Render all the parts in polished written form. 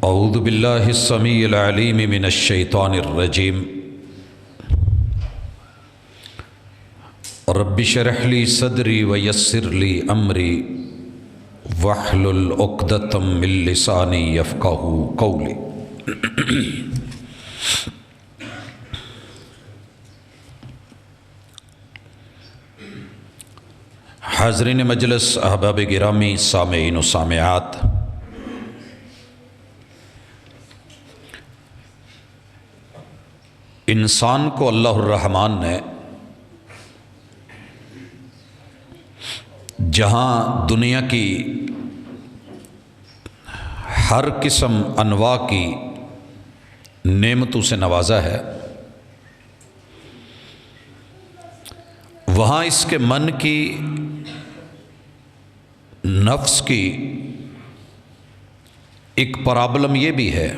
اعوذ باللہ السمیع العلیم من الشیطان الرجیم رب اشرح لی صدری ویسر لی امری واحلل عقدۃ من لسانی یفقہوا قولی۔ حاضرین مجلس، احباب گرامی، سامعین و سامعات، انسان کو اللہ الرحمن نے جہاں دنیا کی ہر قسم انواع کی نعمتوں سے نوازا ہے، وہاں اس کے من کی، نفس کی ایک پرابلم یہ بھی ہے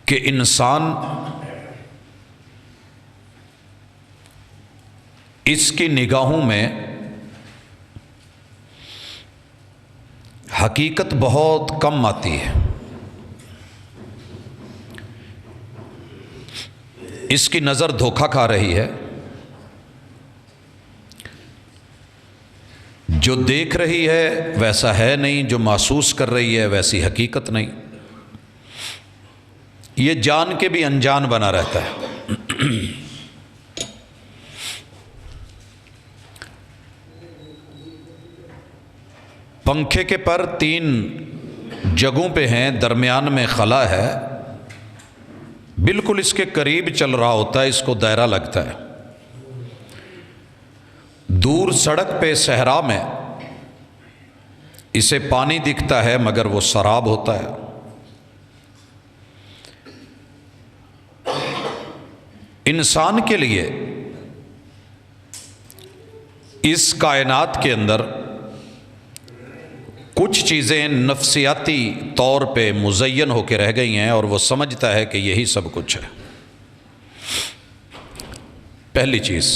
کہ انسان اس کی نگاہوں میں حقیقت بہت کم آتی ہے، اس کی نظر دھوکہ کھا رہی ہے، جو دیکھ رہی ہے ویسا ہے نہیں، جو محسوس کر رہی ہے ویسی حقیقت نہیں، یہ جان کے بھی انجان بنا رہتا ہے۔ پنکھے کے پر 3 جگہوں پہ ہیں، درمیان میں خلا ہے، بالکل اس کے قریب چل رہا ہوتا ہے، اس کو دائرہ لگتا ہے۔ دور سڑک پہ صحرا میں اسے پانی دکھتا ہے مگر وہ سراب ہوتا ہے۔ انسان کے لیے اس کائنات کے اندر کچھ چیزیں نفسیاتی طور پہ مزین ہو کے رہ گئی ہیں اور وہ سمجھتا ہے کہ یہی سب کچھ ہے۔ پہلی چیز،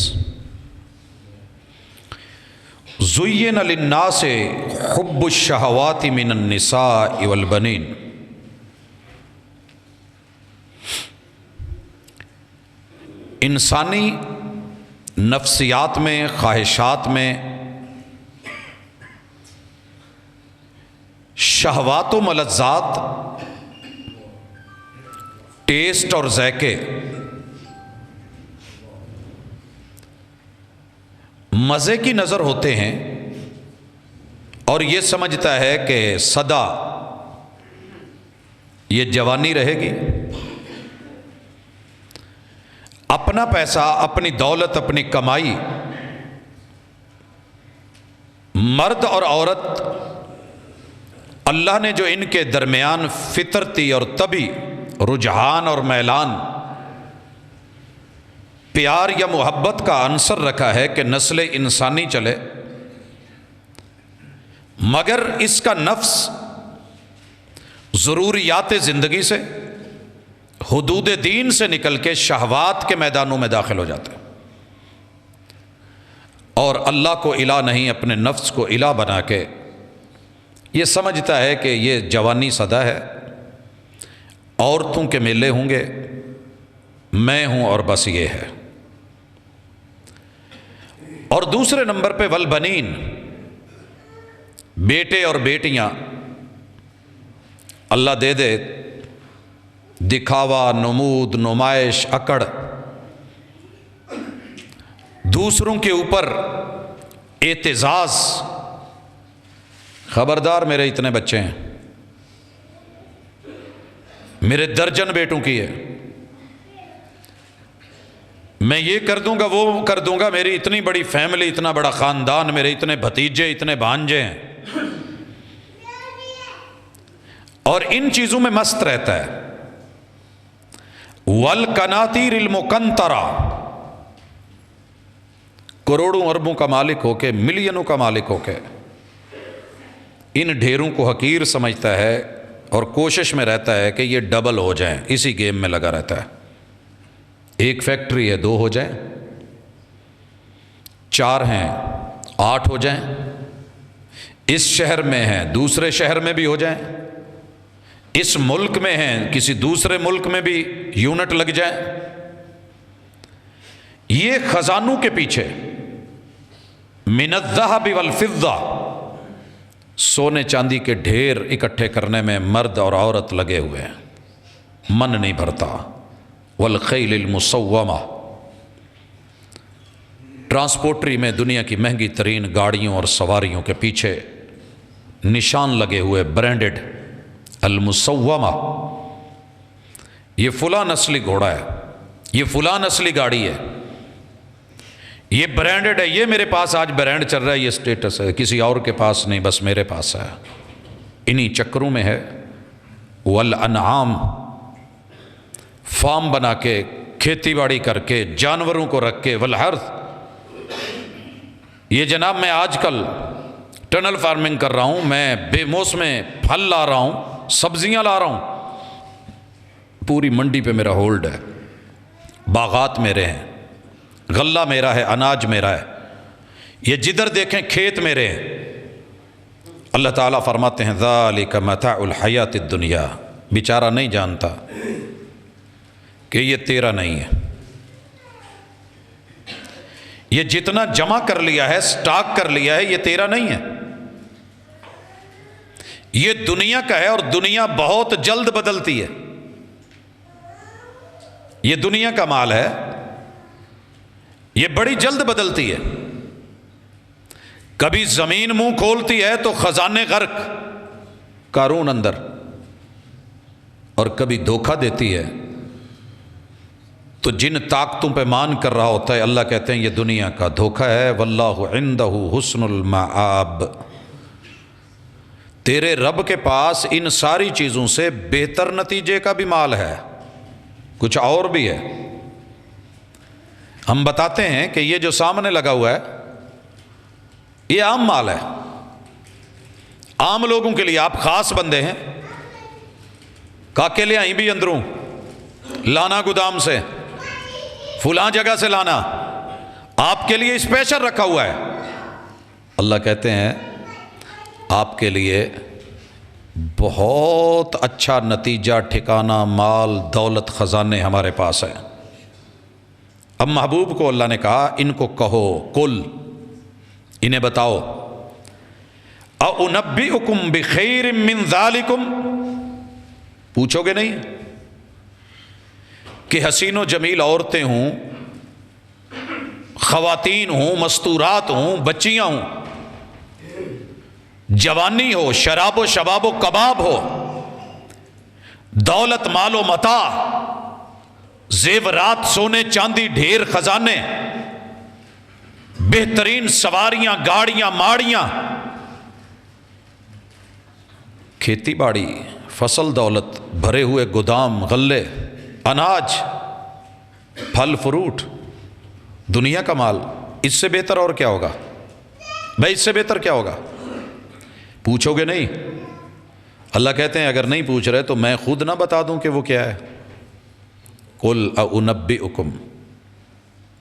زُیِّنَ لِلنَّاسِ حُبُّ الشَّهَوَاتِ مِنَ النِّسَاءِ وَالْبَنِينَ، انسانی نفسیات میں، خواہشات میں شہوات و ملذات، ٹیسٹ اور ذائقے مزے کی نظر ہوتے ہیں، اور یہ سمجھتا ہے کہ سدا یہ جوانی رہے گی، اپنا پیسہ، اپنی دولت، اپنی کمائی، مرد اور عورت، اللہ نے جو ان کے درمیان فطرتی اور طبعی رجحان اور میلان، پیار یا محبت کا عنصر رکھا ہے کہ نسل انسانی چلے، مگر اس کا نفس ضروریات زندگی سے، حدود دین سے نکل کے شہوات کے میدانوں میں داخل ہو جاتا ہے، اور اللہ کو الہ نہیں، اپنے نفس کو الہ بنا کے یہ سمجھتا ہے کہ یہ جوانی سدا ہے، عورتوں کے میلے ہوں گے، میں ہوں اور بس یہ ہے۔ اور دوسرے نمبر پہ والبنین، بیٹے اور بیٹیاں اللہ دے دے، دکھاوا، نمود، نمائش، اکڑ، دوسروں کے اوپر اعتزاز، خبردار میرے اتنے بچے ہیں، میرے درجن بیٹوں کی ہے، میں یہ کر دوں گا، وہ کر دوں گا، میری اتنی بڑی فیملی، اتنا بڑا خاندان، میرے اتنے بھتیجے، اتنے بھانجے ہیں، اور ان چیزوں میں مست رہتا ہے۔ والقناطیر المقنطرہ، کروڑوں اربوں کا مالک ہو کے، ملینوں کا مالک ہو کے ان ڈھیروں کو حقیر سمجھتا ہے، اور کوشش میں رہتا ہے کہ یہ ڈبل ہو جائیں، اسی گیم میں لگا رہتا ہے۔ ایک فیکٹری ہے، 2 ہو جائیں، 4 ہیں 8 ہو جائیں، اس شہر میں ہیں دوسرے شہر میں بھی ہو جائیں، اس ملک میں ہیں کسی دوسرے ملک میں بھی یونٹ لگ جائیں، یہ خزانوں کے پیچھے من الذهب والفضہ سونے چاندی کے ڈھیر اکٹھے کرنے میں مرد اور عورت لگے ہوئے ہیں، من نہیں بھرتا۔ والخیل المسومہ، ٹرانسپورٹری میں دنیا کی مہنگی ترین گاڑیوں اور سواریوں کے پیچھے نشان لگے ہوئے برانڈڈ، المسومہ، یہ فلاں نسلی گھوڑا ہے، یہ فلاں نسلی گاڑی ہے، یہ برانڈڈ ہے، یہ میرے پاس آج برانڈ چل رہا ہے، یہ سٹیٹس ہے، کسی اور کے پاس نہیں، بس میرے پاس ہے۔ انہی چکروں میں ہے۔ والانعام، فارم بنا کے کھیتی باڑی کر کے جانوروں کو رکھ کے، والحرث، یہ جناب میں آج کل ٹنل فارمنگ کر رہا ہوں، میں بے موسم پھل لا رہا ہوں، سبزیاں لا رہا ہوں، پوری منڈی پہ میرا ہولڈ ہے، باغات میرے ہیں، غلہ میرا ہے، اناج میرا ہے، یہ جدھر دیکھیں کھیت میرے ہیں۔ اللہ تعالیٰ فرماتے ہیں ذالک متاع الحیات الدنیا، بیچارہ نہیں جانتا کہ یہ تیرا نہیں ہے، یہ جتنا جمع کر لیا ہے، سٹاک کر لیا ہے، یہ تیرا نہیں ہے، یہ دنیا کا ہے، اور دنیا بہت جلد بدلتی ہے، یہ دنیا کا مال ہے، یہ بڑی جلد بدلتی ہے، کبھی زمین منہ کھولتی ہے تو خزانے غرق، قارون اندر، اور کبھی دھوکہ دیتی ہے تو جن طاقتوں پہ مان کر رہا ہوتا ہے، اللہ کہتے ہیں یہ دنیا کا دھوکہ ہے۔ واللہ عندہ حسن المآب، تیرے رب کے پاس ان ساری چیزوں سے بہتر نتیجے کا بھی مال ہے، کچھ اور بھی ہے۔ ہم بتاتے ہیں کہ یہ جو سامنے لگا ہوا ہے یہ عام مال ہے، عام لوگوں کے لیے، آپ خاص بندے ہیں، کاکے لے آئیں بھی اندروں، لانا گودام سے، فلاں جگہ سے لانا، آپ کے لیے اسپیشل رکھا ہوا ہے۔ اللہ کہتے ہیں آپ کے لیے بہت اچھا نتیجہ، ٹھکانہ، مال، دولت، خزانے ہمارے پاس ہے۔ اب محبوب کو اللہ نے کہا ان کو کہو، قل، انہیں بتاؤ، اُنَبِّئُكُم بِخَيْرٍ مِّن ذَلِكُمْ، پوچھو گے نہیں کہ حسین و جمیل عورتیں ہوں، خواتین ہوں، مستورات ہوں، بچیاں ہوں، جوانی ہو، شراب و شباب و کباب ہو، دولت، مال و متاع، زیورات، سونے چاندی، ڈھیر خزانے، بہترین سواریاں، گاڑیاں، ماڑیاں، کھیتی باڑی، فصل دولت، بھرے ہوئے گودام، غلے، اناج، پھل فروٹ، دنیا کا مال، اس سے بہتر اور کیا ہوگا بھائی؟ اس سے بہتر کیا ہوگا؟ پوچھو گے نہیں؟ اللہ کہتے ہیں اگر نہیں پوچھ رہے تو میں خود نہ بتا دوں کہ وہ کیا ہے۔ قل اُنَبِّئُكُم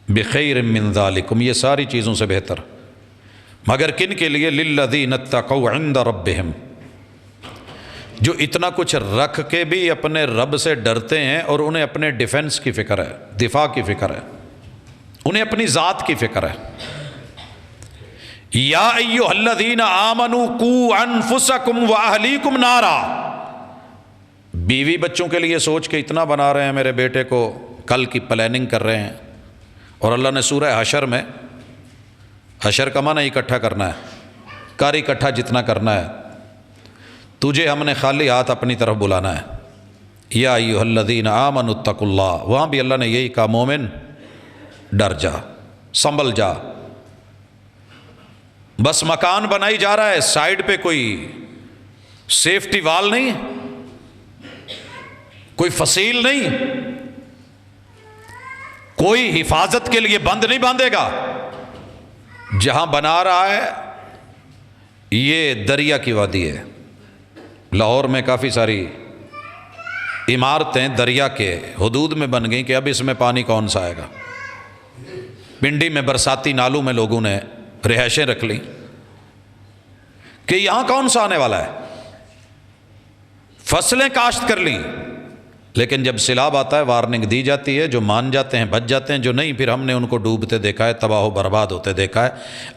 بِخَيْرٍ مِّن ذَلِكُمْ، یہ ساری چیزوں سے بہتر، مگر کن کے لیے؟ لِلَّذِينَ اتَّقَوْا عِندَ رَبِّهِمْ، جو اتنا کچھ رکھ کے بھی اپنے رب سے ڈرتے ہیں، اور انہیں اپنے ڈیفنس کی فکر ہے، دفاع کی فکر ہے، انہیں اپنی ذات کی فکر ہے۔ یا ایھا الذین آمنوا قوا انفسکم واہلیکم نارا، بیوی بچوں کے لیے سوچ کے اتنا بنا رہے ہیں، میرے بیٹے کو کل کی پلاننگ کر رہے ہیں، اور اللہ نے سورہ حشر میں، حشر کا معنی اکٹھا کرنا ہے، کر اکٹھا جتنا کرنا ہے، تجھے ہم نے خالی ہاتھ اپنی طرف بلانا ہے۔ یا ایھا الذین آمنوا اتقوا اللہ، وہاں بھی اللہ نے یہی کہا، مومن ڈر جا، سنبھل جا، بس مکان بنائی جا رہا ہے، سائیڈ پہ کوئی سیفٹی وال نہیں، کوئی فصیل نہیں، کوئی حفاظت کے لیے بند نہیں باندھے گا، جہاں بنا رہا ہے یہ دریا کی وادی ہے۔ لاہور میں کافی ساری عمارتیں دریا کے حدود میں بن گئیں کہ اب اس میں پانی کون سا آئے گا۔ پنڈی میں برساتی نالوں میں لوگوں نے رہائشیں رکھ لیں، کہ یہاں کون سا آنے والا ہے، فصلیں کاشت کر لیں، لیکن جب سیلاب آتا ہے وارننگ دی جاتی ہے، جو مان جاتے ہیں بچ جاتے ہیں، جو نہیں پھر ہم نے ان کو ڈوبتے دیکھا ہے، تباہ و برباد ہوتے دیکھا ہے۔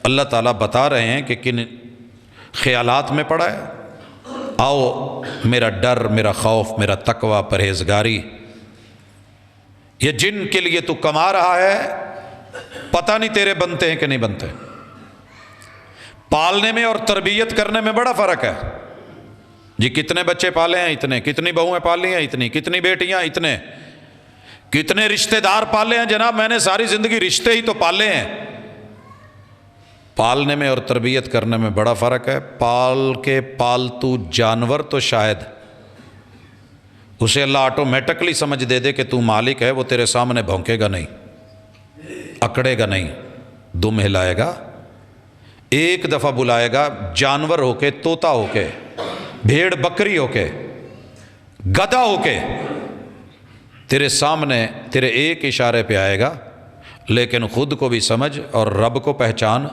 اللہ تعالیٰ بتا رہے ہیں کہ کن خیالات میں پڑا ہے۔ آؤ میرا ڈر، میرا خوف، میرا تقوی، پرہیزگاری، یہ جن کے لیے تو کما رہا ہے پتہ نہیں تیرے بنتے ہیں کہ نہیں بنتے۔ پالنے میں اور تربیت کرنے میں بڑا فرق ہے جی۔ کتنے بچے پالے ہیں؟ اتنے۔ کتنی بہویں پالی ہیں؟ اتنی۔ کتنی بیٹیاں؟ اتنے۔ کتنے رشتہ دار پالے ہیں؟ جناب میں نے ساری زندگی رشتے ہی تو پالے ہیں۔ پالنے میں اور تربیت کرنے میں بڑا فرق ہے۔ پال کے پالتو جانور تو شاید اسے اللہ آٹومیٹکلی سمجھ دے دے کہ تو مالک ہے، وہ تیرے سامنے بھونکے گا نہیں، اکڑے گا نہیں، دم ہلائے گا، ایک دفعہ بلائے گا، جانور ہو کے، طوطا ہو کے، بھیڑ بکری ہو کے، گدھا ہو کے تیرے سامنے تیرے ایک اشارے پہ آئے گا۔ لیکن خود کو بھی سمجھ اور رب کو پہچان،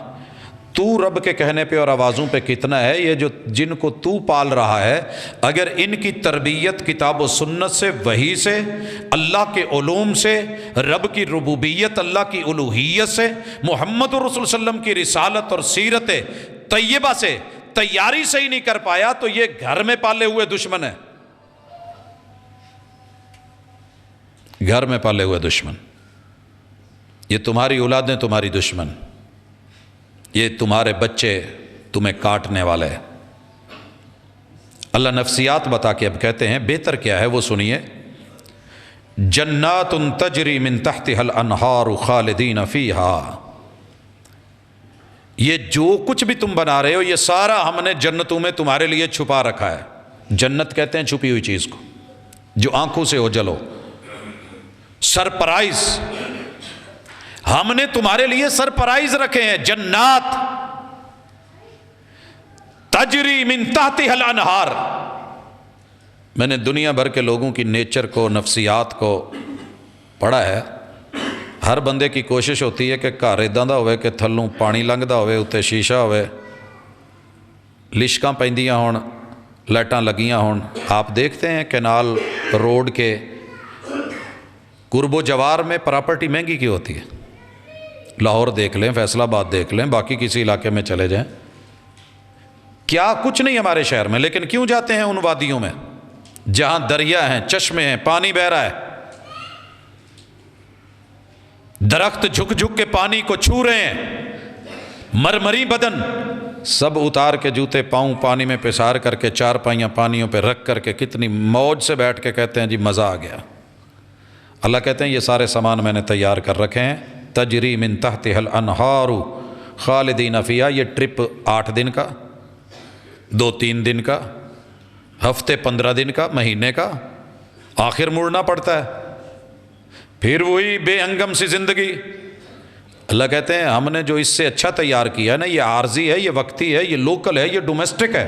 تو رب کے کہنے پہ اور آوازوں پہ کتنا ہے۔ یہ جو جن کو تو پال رہا ہے، اگر ان کی تربیت کتاب و سنت سے، وحی سے، اللہ کے علوم سے، رب کی ربوبیت، اللہ کی الوہیت سے، محمد رسول صلی اللہ علیہ وسلم کی رسالت اور سیرت طیبہ سے تیاری سے ہی نہیں کر پایا تو یہ گھر میں پالے ہوئے دشمن ہے، گھر میں پالے ہوئے دشمن۔ یہ تمہاری اولادیں تمہاری دشمن، یہ تمہارے بچے تمہیں کاٹنے والے۔ اللہ نفسیات بتا کے اب کہتے ہیں بہتر کیا ہے وہ سنیے۔ جنات تجری من تحتها الانہار خالدین فیہا، یہ جو کچھ بھی تم بنا رہے ہو یہ سارا ہم نے جنتوں میں تمہارے لیے چھپا رکھا ہے۔ جنت کہتے ہیں چھپی ہوئی چیز کو جو آنکھوں سے اوجھل ہو، سرپرائز۔ ہم نے تمہارے لیے سرپرائز رکھے ہیں، جنات تجری من تحتها الانہار۔ میں نے دنیا بھر کے لوگوں کی نیچر کو، نفسیات کو پڑھا ہے۔ ہر بندے کی کوشش ہوتی ہے کہ گھر اداں دا ہوئے کہ تھلوں پانی لنگدا ہوئے، اتنے شیشہ ہوئے، لشکاں پیندیاں ہون، لائٹاں لگیاں ہون۔ آپ دیکھتے ہیں کینال روڈ کے قرب و جوار میں پراپرٹی مہنگی کی ہوتی ہے۔ لاہور دیکھ لیں، فیصل آباد دیکھ لیں، باقی کسی علاقے میں چلے جائیں، کیا کچھ نہیں ہمارے شہر میں، لیکن کیوں جاتے ہیں ان وادیوں میں جہاں دریا ہیں، چشمے ہیں، پانی بہہ رہا ہے، درخت جھک جھک کے پانی کو چھو رہے ہیں، مرمری بدن، سب اتار کے جوتے پاؤں پانی میں پسار کر کے چار پائیاں پانیوں پہ رکھ کر کے کتنی موج سے بیٹھ کے کہتے ہیں جی مزہ آ گیا۔ اللہ کہتے ہیں یہ سارے سامان میں نے تیار کر رکھے ہیں۔ تجری من تحتها الانہار خالدین فیہا، یہ ٹرپ 8 دن کا، 2-3 دن کا، ہفتے 15 دن کا، مہینے کا، آخر مڑنا پڑتا ہے، پھر وہی بے ہنگم سی زندگی۔ اللہ کہتے ہیں ہم نے جو اس سے اچھا تیار کیا ہے نا، یہ عارضی ہے، یہ وقتی ہے، یہ لوکل ہے، یہ ڈومیسٹک ہے،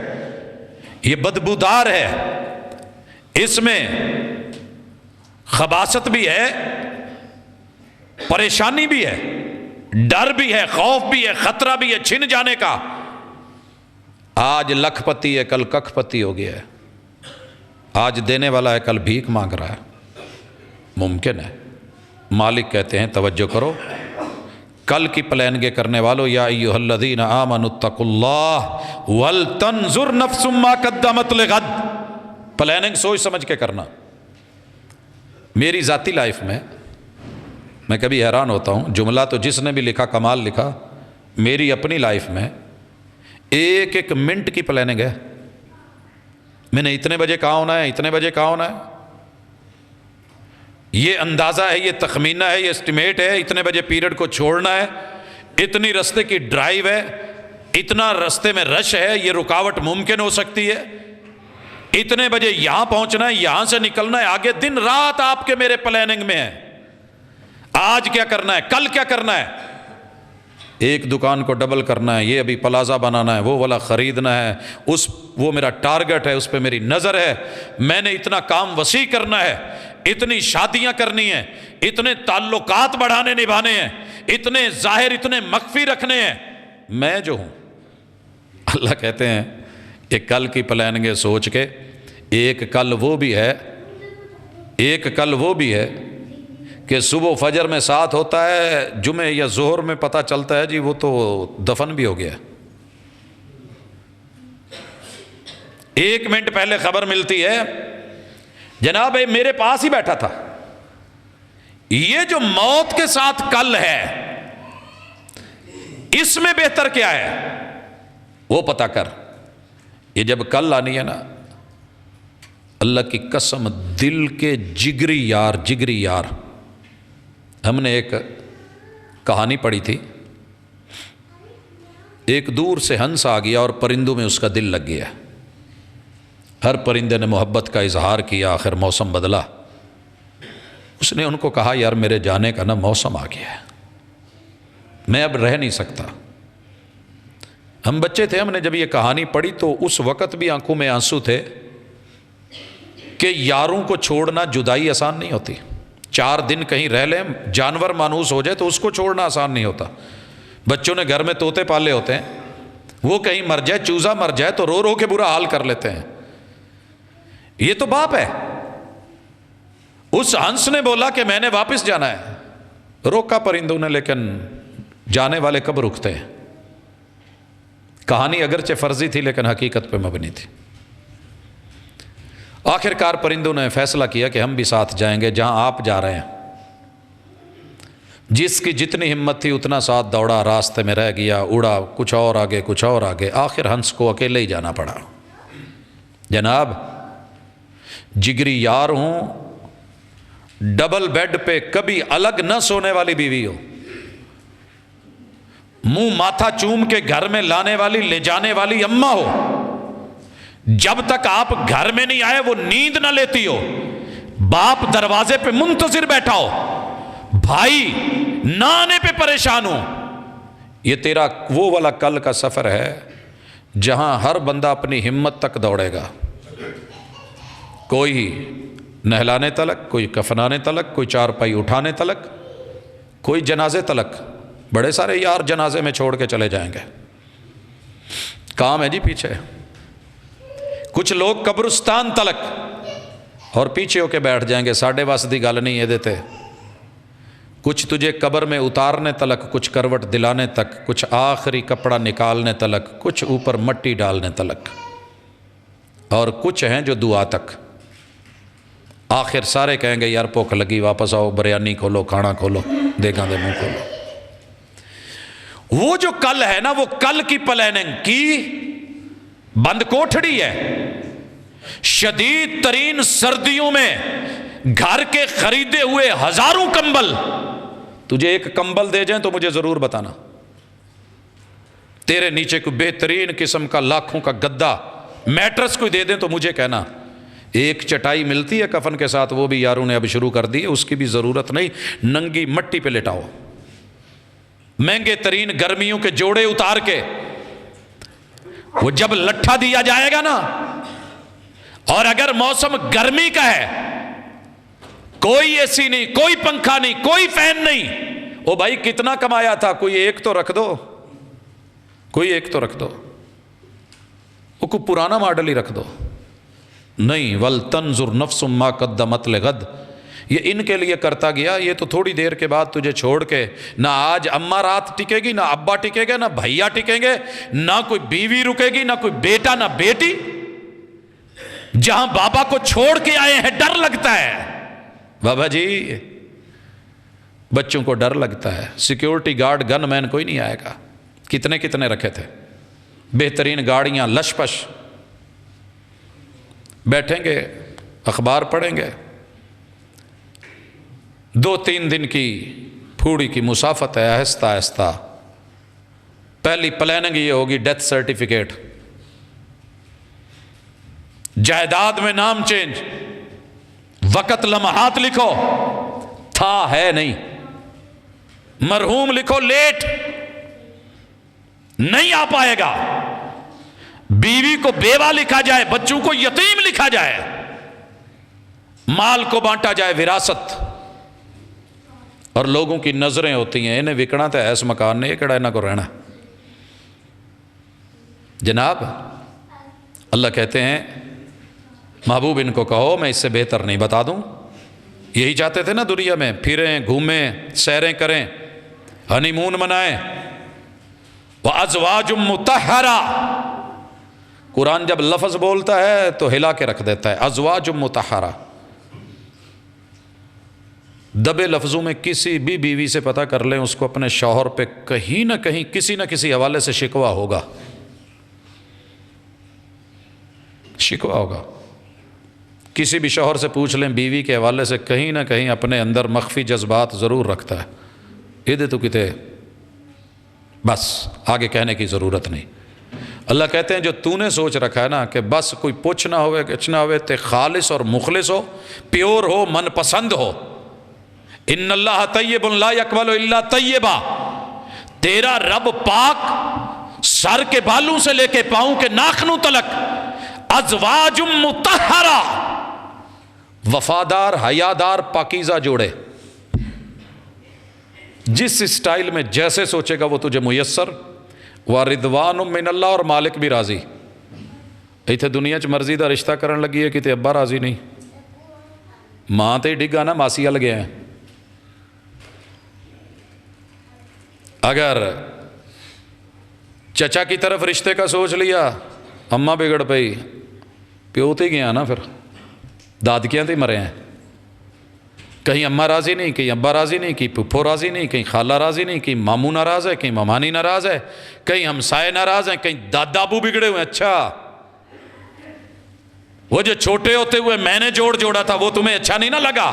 یہ بدبودار ہے، اس میں خباثت بھی ہے، پریشانی بھی ہے، ڈر بھی ہے، خوف بھی ہے، خطرہ بھی ہے چھن جانے کا۔ آج لکھ پتی ہے، کل ککھ پتی ہو گیا ہے، آج دینے والا ہے، کل بھیک مانگ رہا ہے۔ ممکن ہے۔ مالک کہتے ہیں توجہ کرو، کل کی پلاننگیں کرنے والوں، یا ایھا الذین آمنوا اتقوا اللہ ولتنظر نفس ما قدمت لغد، پلاننگ سوچ سمجھ کے کرنا۔ میری ذاتی لائف میں کبھی حیران ہوتا ہوں، جملہ تو جس نے بھی لکھا کمال لکھا، میری اپنی لائف میں ایک ایک منٹ کی پلاننگ ہے۔ میں نے اتنے بجے کہاں ہونا ہے، اتنے بجے کہاں ہونا ہے، یہ اندازہ ہے، یہ تخمینہ ہے، یہ اسٹیمیٹ ہے، اتنے بجے پیریڈ کو چھوڑنا ہے، اتنی رستے کی ڈرائیو ہے، اتنا رستے میں رش ہے، یہ رکاوٹ ممکن ہو سکتی ہے، اتنے بجے یہاں پہنچنا ہے، یہاں سے نکلنا ہے، آگے دن رات آپ کے میرے پلاننگ میں ہے۔ آج کیا کرنا ہے، کل کیا کرنا ہے، ایک دکان کو ڈبل کرنا ہے، یہ ابھی پلازا بنانا ہے، وہ والا خریدنا ہے، وہ میرا ٹارگٹ ہے، اس پہ میری نظر ہے، میں نے اتنا کام وسیع کرنا ہے، اتنی شادیاں کرنی ہیں، اتنے تعلقات بڑھانے نبھانے ہیں، اتنے ظاہر اتنے مخفی رکھنے ہیں، میں جو ہوں۔ اللہ کہتے ہیں ایک کل کی پلاننگیں سوچ کے، ایک کل وہ بھی ہے کہ صبح فجر میں ساتھ ہوتا ہے، جمعے یا ظہر میں پتہ چلتا ہے جی وہ تو دفن بھی ہو گیا، 1 منٹ پہلے خبر ملتی ہے جناب میرے پاس ہی بیٹھا تھا۔ یہ جو موت کے ساتھ کل ہے، اس میں بہتر کیا ہے وہ پتہ کر۔ یہ جب کل آنی ہے نا، اللہ کی قسم دل کے جگری یار، ہم نے ایک کہانی پڑھی تھی، ایک دور سے ہنس آ گیا اور پرندوں میں اس کا دل لگ گیا، ہر پرندے نے محبت کا اظہار کیا، آخر موسم بدلا، اس نے ان کو کہا یار میرے جانے کا نا موسم آ گیا ہے، میں اب رہ نہیں سکتا۔ ہم بچے تھے، ہم نے جب یہ کہانی پڑھی تو اس وقت بھی آنکھوں میں آنسو تھے کہ یاروں کو چھوڑنا، جدائی آسان نہیں ہوتی، 4 دن کہیں رہ لیں، جانور مانوس ہو جائے تو اس کو چھوڑنا آسان نہیں ہوتا۔ بچوں نے گھر میں طوطے پالے ہوتے ہیں، وہ کہیں مر جائے، چوزا مر جائے تو رو رو کے برا حال کر لیتے ہیں، یہ تو باپ ہے۔ اس ہنس نے بولا کہ میں نے واپس جانا ہے، روکا پرندوں نے، لیکن جانے والے کب رکتے ہیں؟ کہانی اگرچہ فرضی تھی لیکن حقیقت پہ مبنی تھی۔ آخر کار پرندوں نے فیصلہ کیا کہ ہم بھی ساتھ جائیں گے جہاں آپ جا رہے ہیں۔ جس کی جتنی ہمت تھی اتنا ساتھ دوڑا، راستے میں رہ گیا، اڑا، کچھ اور آگے، آخر ہنس کو اکیلے ہی جانا پڑا۔ جناب جگری یار ہوں، ڈبل بیڈ پہ کبھی الگ نہ سونے والی بیوی ہو، منہ ماتھا چوم کے گھر میں لانے والی، لے جانے والی اماں ہو، جب تک آپ گھر میں نہیں آئے وہ نیند نہ لیتی ہو، باپ دروازے پہ منتظر بیٹھا ہو، بھائی نہ آنے پہ پریشان ہو، یہ تیرا وہ والا کل کا سفر ہے جہاں ہر بندہ اپنی ہمت تک دوڑے گا، کوئی نہلانے تلک، کوئی کفنانے تلک، کوئی چارپائی اٹھانے تلک، کوئی جنازے تلک۔ بڑے سارے یار جنازے میں چھوڑ کے چلے جائیں گے، کام ہے جی پیچھے۔ کچھ لوگ قبرستان تلک اور پیچھے ہو کے بیٹھ جائیں گے، ساڑھے وس دی گل نہیں یہ دیتے۔ کچھ تجھے قبر میں اتارنے تلک، کچھ کروٹ دلانے تک، کچھ آخری کپڑا نکالنے تلک، کچھ اوپر مٹی ڈالنے تلک، اور کچھ ہیں جو دعا تک۔ آخر سارے کہیں گے یار بھوک لگی، واپس آؤ، بریانی کھولو، کھانا کھولو، دیکھاں دے منہ کھولو۔ وہ جو کل ہے نا، وہ کل کی پلاننگ کی بند کوٹھڑی ہے۔ شدید ترین سردیوں میں گھر کے خریدے ہوئے ہزاروں کمبل، تجھے ایک کمبل دے جائیں تو مجھے ضرور بتانا، تیرے نیچے کوئی بہترین قسم کا لاکھوں کا گدا، میٹرس کوئی دے دیں تو مجھے کہنا۔ ایک چٹائی ملتی ہے کفن کے ساتھ، وہ بھی یاروں نے اب شروع کر دی ہے، اس کی بھی ضرورت نہیں، ننگی مٹی پہ لٹاؤ، مہنگے ترین گرمیوں کے جوڑے اتار کے، وہ جب لٹھا دیا جائے گا نا، اور اگر موسم گرمی کا ہے، کوئی اے سی نہیں، کوئی پنکھا نہیں، کوئی فین نہیں، او بھائی کتنا کمایا تھا، کوئی ایک تو رکھ دو، کوئی ایک تو رکھ دو، وہ کوئی پرانا ماڈل ہی رکھ دو۔ نہیں، وَلْتَنْظُرْ نَفْسٌ مَا قَدَّمَتْ لِغَدٍ، یہ ان کے لیے کرتا گیا، یہ تو تھوڑی دیر کے بعد تجھے چھوڑ کے، نہ آج اماں رات ٹکے گی، نہ ابا ٹکے گا، نہ بھائیا ٹکیں گے، نہ کوئی بیوی رکے گی، نہ کوئی بیٹا، نہ بیٹی۔ جہاں بابا کو چھوڑ کے آئے ہیں ڈر لگتا ہے، بابا جی بچوں کو ڈر لگتا ہے، سیکیورٹی گارڈ گن مین کوئی نہیں آئے گا، کتنے رکھے تھے، بہترین گاڑیاں لش پش، بیٹھیں گے اخبار پڑھیں گے، 2-3 دن کی پھوڑی کی مسافت ہے، آہستہ آہستہ۔ پہلی پلاننگ یہ ہوگی ڈیتھ سرٹیفکیٹ، جائیداد میں نام چینج، وقت لمحات لکھو، تھا ہے نہیں، مرحوم لکھو لیٹ، نہیں آ پائے گا، بیوی کو بیوہ لکھا جائے، بچوں کو یتیم لکھا جائے، مال کو بانٹا جائے وراثت۔ اور لوگوں کی نظریں ہوتی ہیں، انہیں وکنا تو ہے اس مکان نے، یہ کڑا انہاں کو رہنا۔ جناب اللہ کہتے ہیں محبوب ان کو کہو میں اس سے بہتر نہیں بتا دوں. یہی چاہتے تھے نا دنیا میں، پھریں گھومیں سیریں کریں ہنی مون منائیں. وَأَزْوَاجٌ مُطَهَّرَةٌ، قرآن جب لفظ بولتا ہے تو ہلا کے رکھ دیتا ہے. ازواج مطہرہ، دبے لفظوں میں کسی بھی بیوی سے پتہ کر لیں اس کو اپنے شوہر پہ کہیں نہ کہیں کسی نہ کسی حوالے سے شکوہ ہوگا، شکوہ ہوگا. کسی بھی شوہر سے پوچھ لیں بیوی کے حوالے سے کہیں نہ کہیں اپنے اندر مخفی جذبات ضرور رکھتا ہے. یہ تو کتے بس آگے کہنے کی ضرورت نہیں. اللہ کہتے ہیں جو تو نے سوچ رکھا ہے نا کہ بس کوئی پوچھ نہ ہوئے کچھ نہ ہوئے، تے خالص اور مخلص ہو، پیور ہو، من پسند ہو. ان اللہ طیب لا یقبل الا طیبا، تیرا رب پاک سر کے بالوں سے لے کے پاؤں کے ناخنوں تلک. ازواج مطہرہ، وفادار حیادار پاکیزہ جوڑے. جس اسٹائل میں جیسے سوچے گا وہ تجھے میسر. وَرِضْوَانٌ مِّنَ اللہ، اور مالک بھی راضی. ایتھے دنیا چ مرضی دا رشتہ کرن لگی ہے کتے ابا راضی نہیں، ماں تے ڈگا نا ماسی ال گیا ہے. اگر چچا کی طرف رشتے کا سوچ لیا اماں بگڑ پئی، پیو تے گیا نا، پھر دادکیاں تے مرے ہیں. کہیں اماں راضی نہیں، کہیں ابا راضی نہیں، کہیں پھپھو راضی نہیں، کہیں خالہ راضی نہیں، کہیں ماموں ناراض ہے، کہیں ممانی ناراض ہے، کہیں ہمسائے ناراض ہیں، کہیں دادا ابو بگڑے ہوئے. اچھا وہ جو چھوٹے ہوتے ہوئے میں نے جوڑا تھا وہ تمہیں اچھا نہیں نہ لگا؟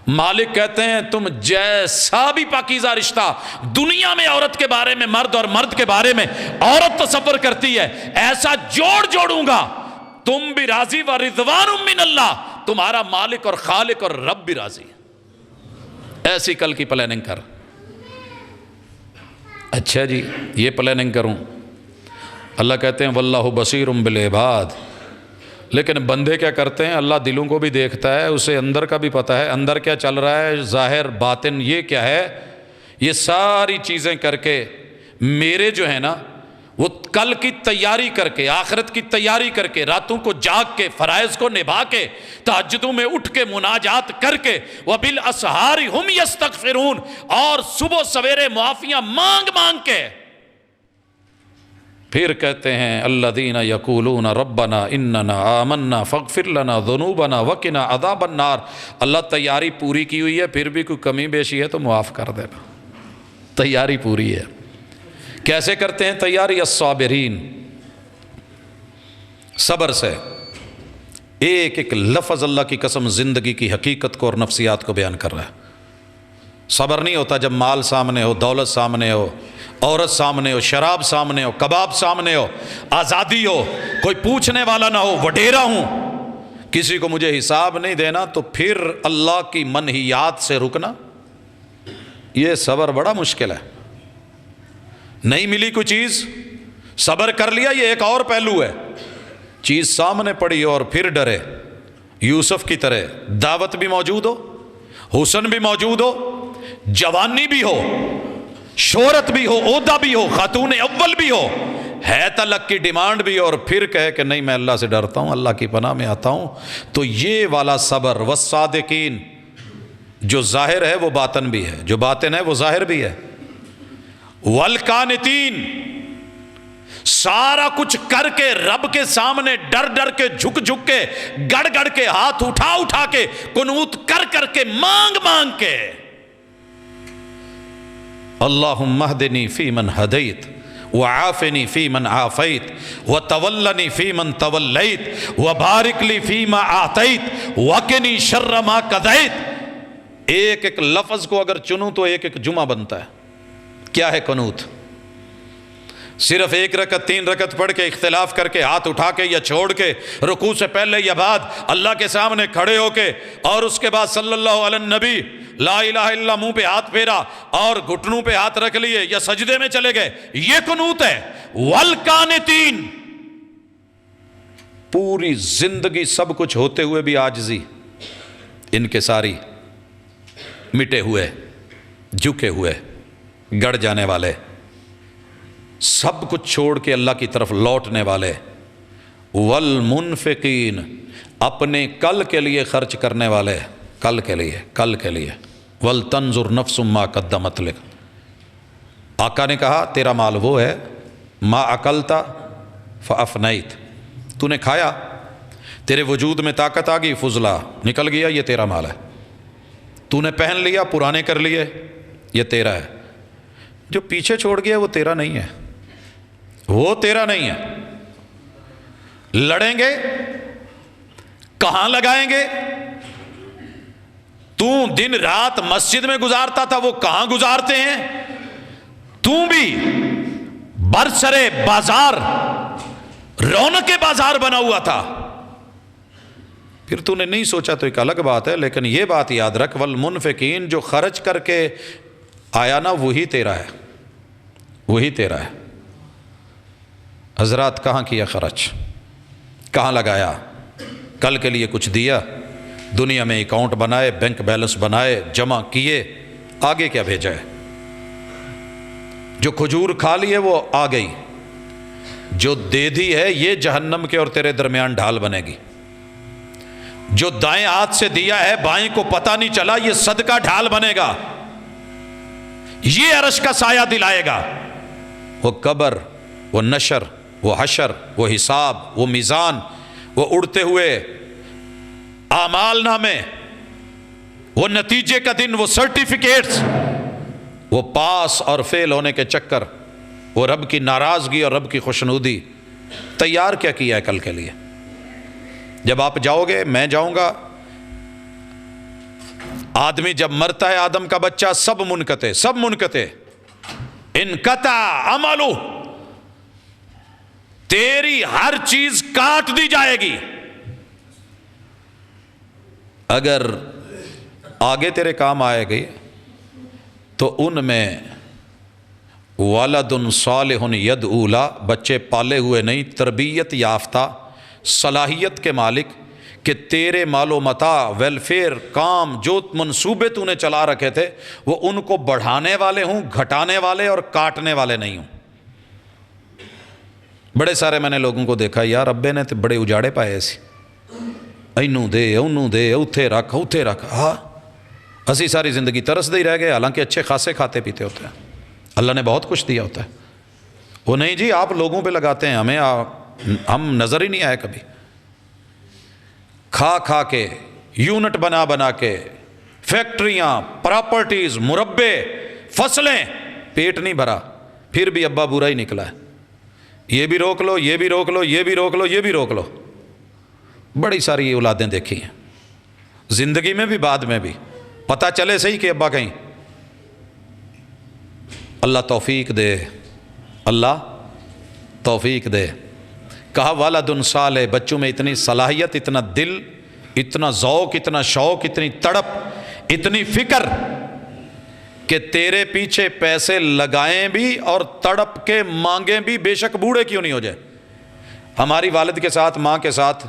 مالک کہتے ہیں تم جیسا بھی پاکیزہ رشتہ دنیا میں عورت کے بارے میں مرد اور مرد کے بارے میں عورت تصور کرتی ہے، ایسا جوڑوں گا تم بھی راضی. وَرِضْوَانٌ مِّنَ اللَّهِ، تمہارا مالک اور خالق اور رب بھی راضی. ایسی کل کی پلاننگ کر. اچھا جی یہ پلاننگ کروں. اللہ کہتے ہیں واللہ بصیر بالعباد. لیکن بندے کیا کرتے ہیں؟ اللہ دلوں کو بھی دیکھتا ہے، اسے اندر کا بھی پتہ ہے، اندر کیا چل رہا ہے، ظاہر باطن یہ کیا ہے. یہ ساری چیزیں کر کے میرے جو ہے نا وہ کل کی تیاری کر کے، آخرت کی تیاری کر کے، راتوں کو جاگ کے، فرائض کو نبھا کے، تہجدوں میں اٹھ کے مناجات کر کے، وَبِالْأَسْحَارِ هُمْ يَسْتَغْفِرُونَ، اور صبح سویرے معافیاں مانگ کے پھر کہتے ہیں الذین یقولون ربنا اننا آمنا فاغفر لنا ذنوبنا وقنا عذاب النار. اللہ تیاری پوری کی ہوئی ہے، پھر بھی کوئی کمی بیشی ہے تو معاف کر دینا. تیاری پوری ہے. کیسے کرتے ہیں تیاری؟ الصابرین، صبر سے. ایک ایک لفظ اللہ کی قسم زندگی کی حقیقت کو اور نفسیات کو بیان کر رہا ہے. صبر نہیں ہوتا جب مال سامنے ہو، دولت سامنے ہو، عورت سامنے ہو، شراب سامنے ہو، کباب سامنے ہو، آزادی ہو، کوئی پوچھنے والا نہ ہو، وڈیرا ہوں، کسی کو مجھے حساب نہیں دینا، تو پھر اللہ کی منہیات سے رکنا. یہ صبر بڑا مشکل ہے. نہیں ملی کوئی چیز، صبر کر لیا، یہ ایک اور پہلو ہے. چیز سامنے پڑی اور پھر ڈرے. یوسف کی طرح دعوت بھی موجود ہو، حسن بھی موجود ہو، جوانی بھی ہو، شہرت بھی ہو، عہدہ بھی ہو، خاتون اول بھی ہو، ہے تلک کی ڈیمانڈ بھی ہو، اور پھر کہے کہ نہیں میں اللہ سے ڈرتا ہوں، اللہ کی پناہ میں آتا ہوں. تو یہ والا صبر. والصادقین، جو ظاہر ہے وہ باطن بھی ہے، جو باطن ہے وہ ظاہر بھی ہے. والقانتین، سارا کچھ کر کے رب کے سامنے ڈر کے، جھک کے، گڑ کے، ہاتھ اٹھا کے، قنوت کر کے، مانگ کے. اللہم اہدنی فی من ہدیت، وعافنی فی من عافیت، وتولنی فی من تولیت، وبارک لی فی ما آتیت، وقنی شر ما قضیت. ایک ایک لفظ کو اگر چنوں تو ایک ایک جمعہ بنتا ہے. کیا ہے قنوت؟ صرف ایک رکعت 3 رکعت پڑھ کے، اختلاف کر کے، ہاتھ اٹھا کے یا چھوڑ کے، رکوع سے پہلے یا بعد اللہ کے سامنے کھڑے ہو کے، اور اس کے بعد صلی اللہ علیہ النبی لا الہ الا منہ پہ ہاتھ پھیرا اور گھٹنوں پہ ہاتھ رکھ لیے یا سجدے میں چلے گئے، یہ قنوت ہے. والقانتین، پوری زندگی سب کچھ ہوتے ہوئے بھی عاجزی، انکساری، مٹے ہوئے، جھکے ہوئے، گڑ جانے والے، سب کچھ چھوڑ کے اللہ کی طرف لوٹنے والے. والمنفقین، اپنے کل کے لیے خرچ کرنے والے، کل کے لیے ولتنظر نفس ما قدمت لغد۔ آقا نے کہا تیرا مال وہ ہے ما اکلتا فافنیت، تو نے کھایا، تیرے وجود میں طاقت آ گئی، فضلہ نکل گیا، یہ تیرا مال ہے۔ تو نے پہن لیا، پرانے کر لیے، یہ تیرا ہے۔ جو پیچھے چھوڑ گیا وہ تیرا نہیں ہے، وہ تیرا نہیں ہے۔ لڑیں گے کہاں لگائیں گے؟ تو دن رات مسجد میں گزارتا تھا، وہ کہاں گزارتے ہیں؟ تو بھی برسرے بازار، رونق بازار بنا ہوا تھا، پھر تو نے نہیں سوچا تو ایک الگ بات ہے، لیکن یہ بات یاد رکھ، والمنفقین، جو خرچ کر کے آیا نا وہی تیرا ہے، وہی تیرا ہے۔ حضرات کہاں کیا خرچ، کہاں لگایا؟ کل کے لیے کچھ دیا، دنیا میں اکاؤنٹ بنائے، بینک بیلنس بنائے، جمع کیے، آگے کیا بھیجا ہے؟ جو کھجور کھا لیے وہ آ گئی، جو دے دی ہے یہ جہنم کے اور تیرے درمیان ڈھال بنے گی۔ جو دائیں ہاتھ سے دیا ہے بائیں کو پتہ نہیں چلا، یہ صدقہ ڈھال بنے گا، یہ عرش کا سایہ دلائے گا۔ وہ قبر، وہ نشر، وہ حشر، وہ حساب، وہ میزان، وہ اڑتے ہوئے اعمال نامے، وہ نتیجے کا دن، وہ سرٹیفکیٹس، وہ پاس اور فیل ہونے کے چکر، وہ رب کی ناراضگی اور رب کی خوشنودی۔ تیار کیا کیا ہے کل کے لیے؟ جب آپ جاؤ گے، میں جاؤں گا، آدمی جب مرتا ہے، آدم کا بچہ، سب منقطع، انقطع عملو، تیری ہر چیز کاٹ دی جائے گی۔ اگر آگے تیرے کام آئے گی تو ان میں ولد صالح یدعو لہ، بچے پالے ہوئے نہیں، تربیت یافتہ، صلاحیت کے مالک، کہ تیرے مال و متاع، ویلفیئر، کام، جو منصوبے تو نے چلا رکھے تھے وہ ان کو بڑھانے والے ہوں، گھٹانے والے اور کاٹنے والے نہیں ہوں۔ بڑے سارے میں نے لوگوں کو دیکھا، یار ابے نے تو بڑے اجاڑے پائے ایسی، اینوں دے انوں دے، اوتھے رکھ، ہاں اسی ساری زندگی ترسدے ہی رہ گئے، حالانکہ اچھے خاصے کھاتے پیتے ہوتے ہیں، اللہ نے بہت کچھ دیا ہوتا ہے۔ وہ نہیں جی آپ لوگوں پہ لگاتے ہیں، ہم نظر ہی نہیں آئے کبھی، کھا کے، یونٹ بنا کے، فیکٹریاں، پراپرٹیز، مربے، فصلیں، پیٹ نہیں بھرا، پھر بھی ابا برا ہی نکلا ہے، یہ بھی روک لو، یہ بھی روک لو، یہ بھی روک لو، یہ بھی روک لو۔ بڑی ساری یہ اولادیں دیکھی ہیں زندگی میں بھی، بعد میں بھی، پتہ چلے صحیح کہ ابا کہیں۔ اللہ توفیق دے، اللہ توفیق دے۔ کہا ولد صالح، بچوں میں اتنی صلاحیت، اتنا دل، اتنا ذوق، اتنا شوق، اتنی تڑپ، اتنی فکر کہ تیرے پیچھے پیسے لگائیں بھی اور تڑپ کے مانگیں بھی، بے شک بوڑھے کیوں نہیں ہو جائے۔ ہماری والد کے ساتھ، ماں کے ساتھ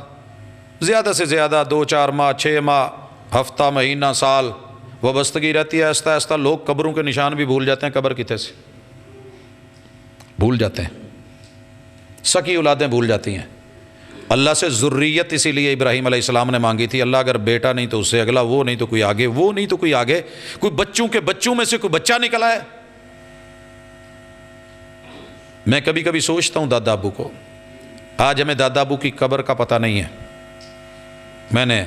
زیادہ سے زیادہ 2-4 ماہ، 6 ماہ، ہفتہ، مہینہ، سال وابستگی رہتی ہے۔ آہستہ آہستہ لوگ قبروں کے نشان بھی بھول جاتے ہیں، قبر کتے سے بھول جاتے ہیں، سکی اولادیں بھول جاتی ہیں۔ اللہ سے ذریت اسی لیے ابراہیم علیہ السلام نے مانگی تھی، اللہ اگر بیٹا نہیں تو اس سے اگلا، وہ نہیں تو کوئی آگے، وہ نہیں تو کوئی آگے، کوئی بچوں کے بچوں میں سے کوئی بچہ نکلا ہے۔ میں کبھی کبھی سوچتا ہوں دادا ابو کو، آج ہمیں دادا ابو کی قبر کا پتہ نہیں ہے۔ میں نے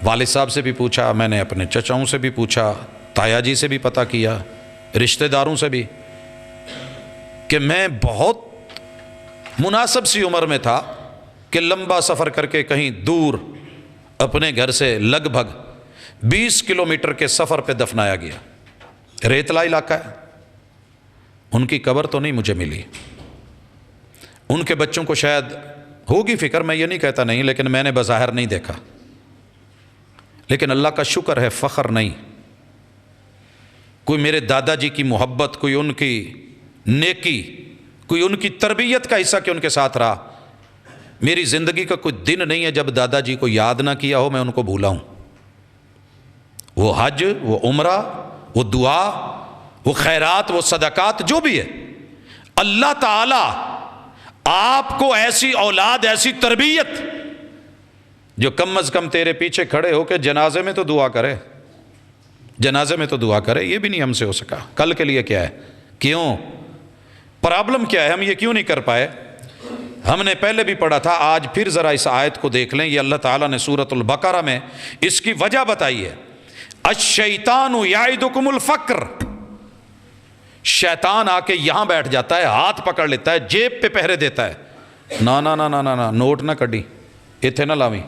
والد صاحب سے بھی پوچھا، میں نے اپنے چچاؤں سے بھی پوچھا، تایا جی سے بھی پتہ کیا، رشتہ داروں سے بھی، کہ میں بہت مناسب سی عمر میں تھا کہ لمبا سفر کر کے کہیں دور اپنے گھر سے لگ بھگ 20 کلومیٹر کے سفر پہ دفنایا گیا۔ ریتلا علاقہ ہے، ان کی قبر تو نہیں مجھے ملی۔ ان کے بچوں کو شاید ہوگی فکر، میں یہ نہیں کہتا نہیں، لیکن میں نے بظاہر نہیں دیکھا۔ لیکن اللہ کا شکر ہے، فخر نہیں، کوئی میرے دادا جی کی محبت، کوئی ان کی نیکی، کوئی ان کی تربیت کا حصہ کہ ان کے ساتھ رہا۔ میری زندگی کا کوئی دن نہیں ہے جب دادا جی کو یاد نہ کیا ہو، میں ان کو بھولا ہوں۔ وہ حج، وہ عمرہ، وہ دعا، وہ خیرات، وہ صدقات، جو بھی ہے، اللہ تعالی آپ کو ایسی اولاد، ایسی تربیت جو کم از کم تیرے پیچھے کھڑے ہو کے جنازے میں تو دعا کرے، جنازے میں تو دعا کرے، یہ بھی نہیں ہم سے ہو سکا۔ کل کے لیے کیا ہے؟ کیوں؟ پرابلم کیا ہے؟ ہم یہ کیوں نہیں کر پائے؟ ہم نے پہلے بھی پڑھا تھا، آج پھر ذرا اس آیت کو دیکھ لیں۔ یہ اللہ تعالیٰ نے سورۃ البقرہ میں اس کی وجہ بتائی ہے۔ الشیطان یعدکم الفقر، شیطان آ کے یہاں بیٹھ جاتا ہے، ہاتھ پکڑ لیتا ہے، جیب پہ پہرے دیتا ہے، نا نا نا نا نا، نوٹ نہ کڈی، ایتھے نہ لاویں،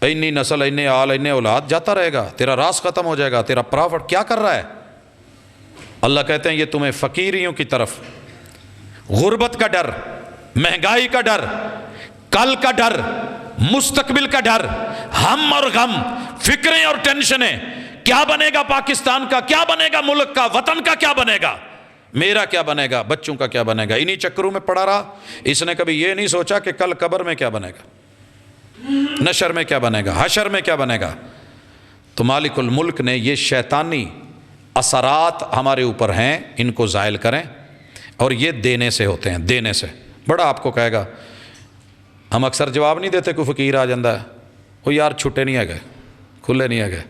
اینی نسل، اینے آل، اینے اولاد، جاتا رہے گا، تیرا راز ختم ہو جائے گا، تیرا پرافٹ کیا کر رہا ہے؟ اللہ کہتے ہیں یہ تمہیں فقیریوں کی طرف، غربت کا ڈر، مہنگائی کا ڈر، کل کا ڈر، مستقبل کا ڈر، ہم اور غم، فکریں اور ٹینشنیں، کیا بنے گا پاکستان کا، کیا بنے گا ملک کا، وطن کا کیا بنے گا، میرا کیا بنے گا، بچوں کا کیا بنے گا، انہی چکروں میں پڑا رہا۔ اس نے کبھی یہ نہیں سوچا کہ کل قبر میں کیا بنے گا، نشر میں کیا بنے گا، حشر میں کیا بنے گا۔ تو مالک الملک نے یہ شیطانی اثرات ہمارے اوپر ہیں، ان کو زائل کریں، اور یہ دینے سے ہوتے ہیں، دینے سے۔ بڑا آپ کو کہے گا، ہم اکثر جواب نہیں دیتے، کوئی فقیر آ جاندہ ہے، وہ یار چھٹے نہیں ہے گئے، کھلے نہیں ہے گئے،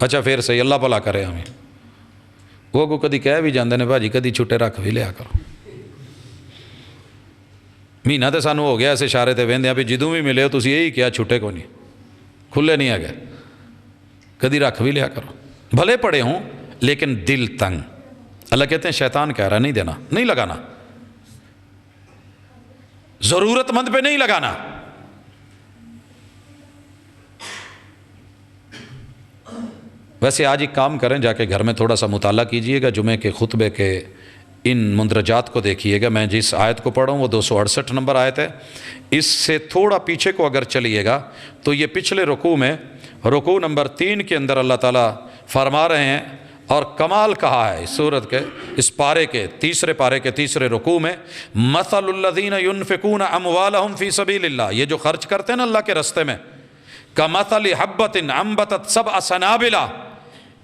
اچھا پھر صحیح، اللہ بھلا کرے ہمیں۔ وہ کو کدی کہہ بھی جاندے نے، بھاجی کدی چھٹے رکھ بھی لیا کرو، مہینہ تے سانو ہو گیا ایسے اشارے تے ویندے ہیں بھی جدوں بھی ملے ہو تسی یہی کیا، چھٹے کو نہیں، کھلے نہیں ہے گئے، کدی رکھ بھی لیا کرو، بھلے پڑے ہوں لیکن دل تنگ۔ اللہ کہتے ہیں شیطان کہہ رہا نہیں دینا، نہیں لگانا، ضرورت مند پہ نہیں لگانا۔ ویسے آج ایک کام کریں، جا کے گھر میں تھوڑا سا مطالعہ کیجئے گا، جمعے کے خطبے کے ان مندرجات کو دیکھیے گا۔ میں جس آیت کو پڑھا ہوں وہ 268 نمبر آیت ہے، اس سے تھوڑا پیچھے کو اگر چلیے گا تو یہ پچھلے رکوع میں، رکوع نمبر 3 کے اندر اللہ تعالیٰ فرما رہے ہیں، اور کمال کہا ہے اس سورت کے، اس پارے کے تیسرے پارے کے تیسرے رکوع میں، مثل الذین ينفقون اموالهم فی سبیل اللہ، یہ جو خرچ کرتے ہیں نا اللہ کے راستے میں، کمثل حبۃ انبتت سبع سنابل،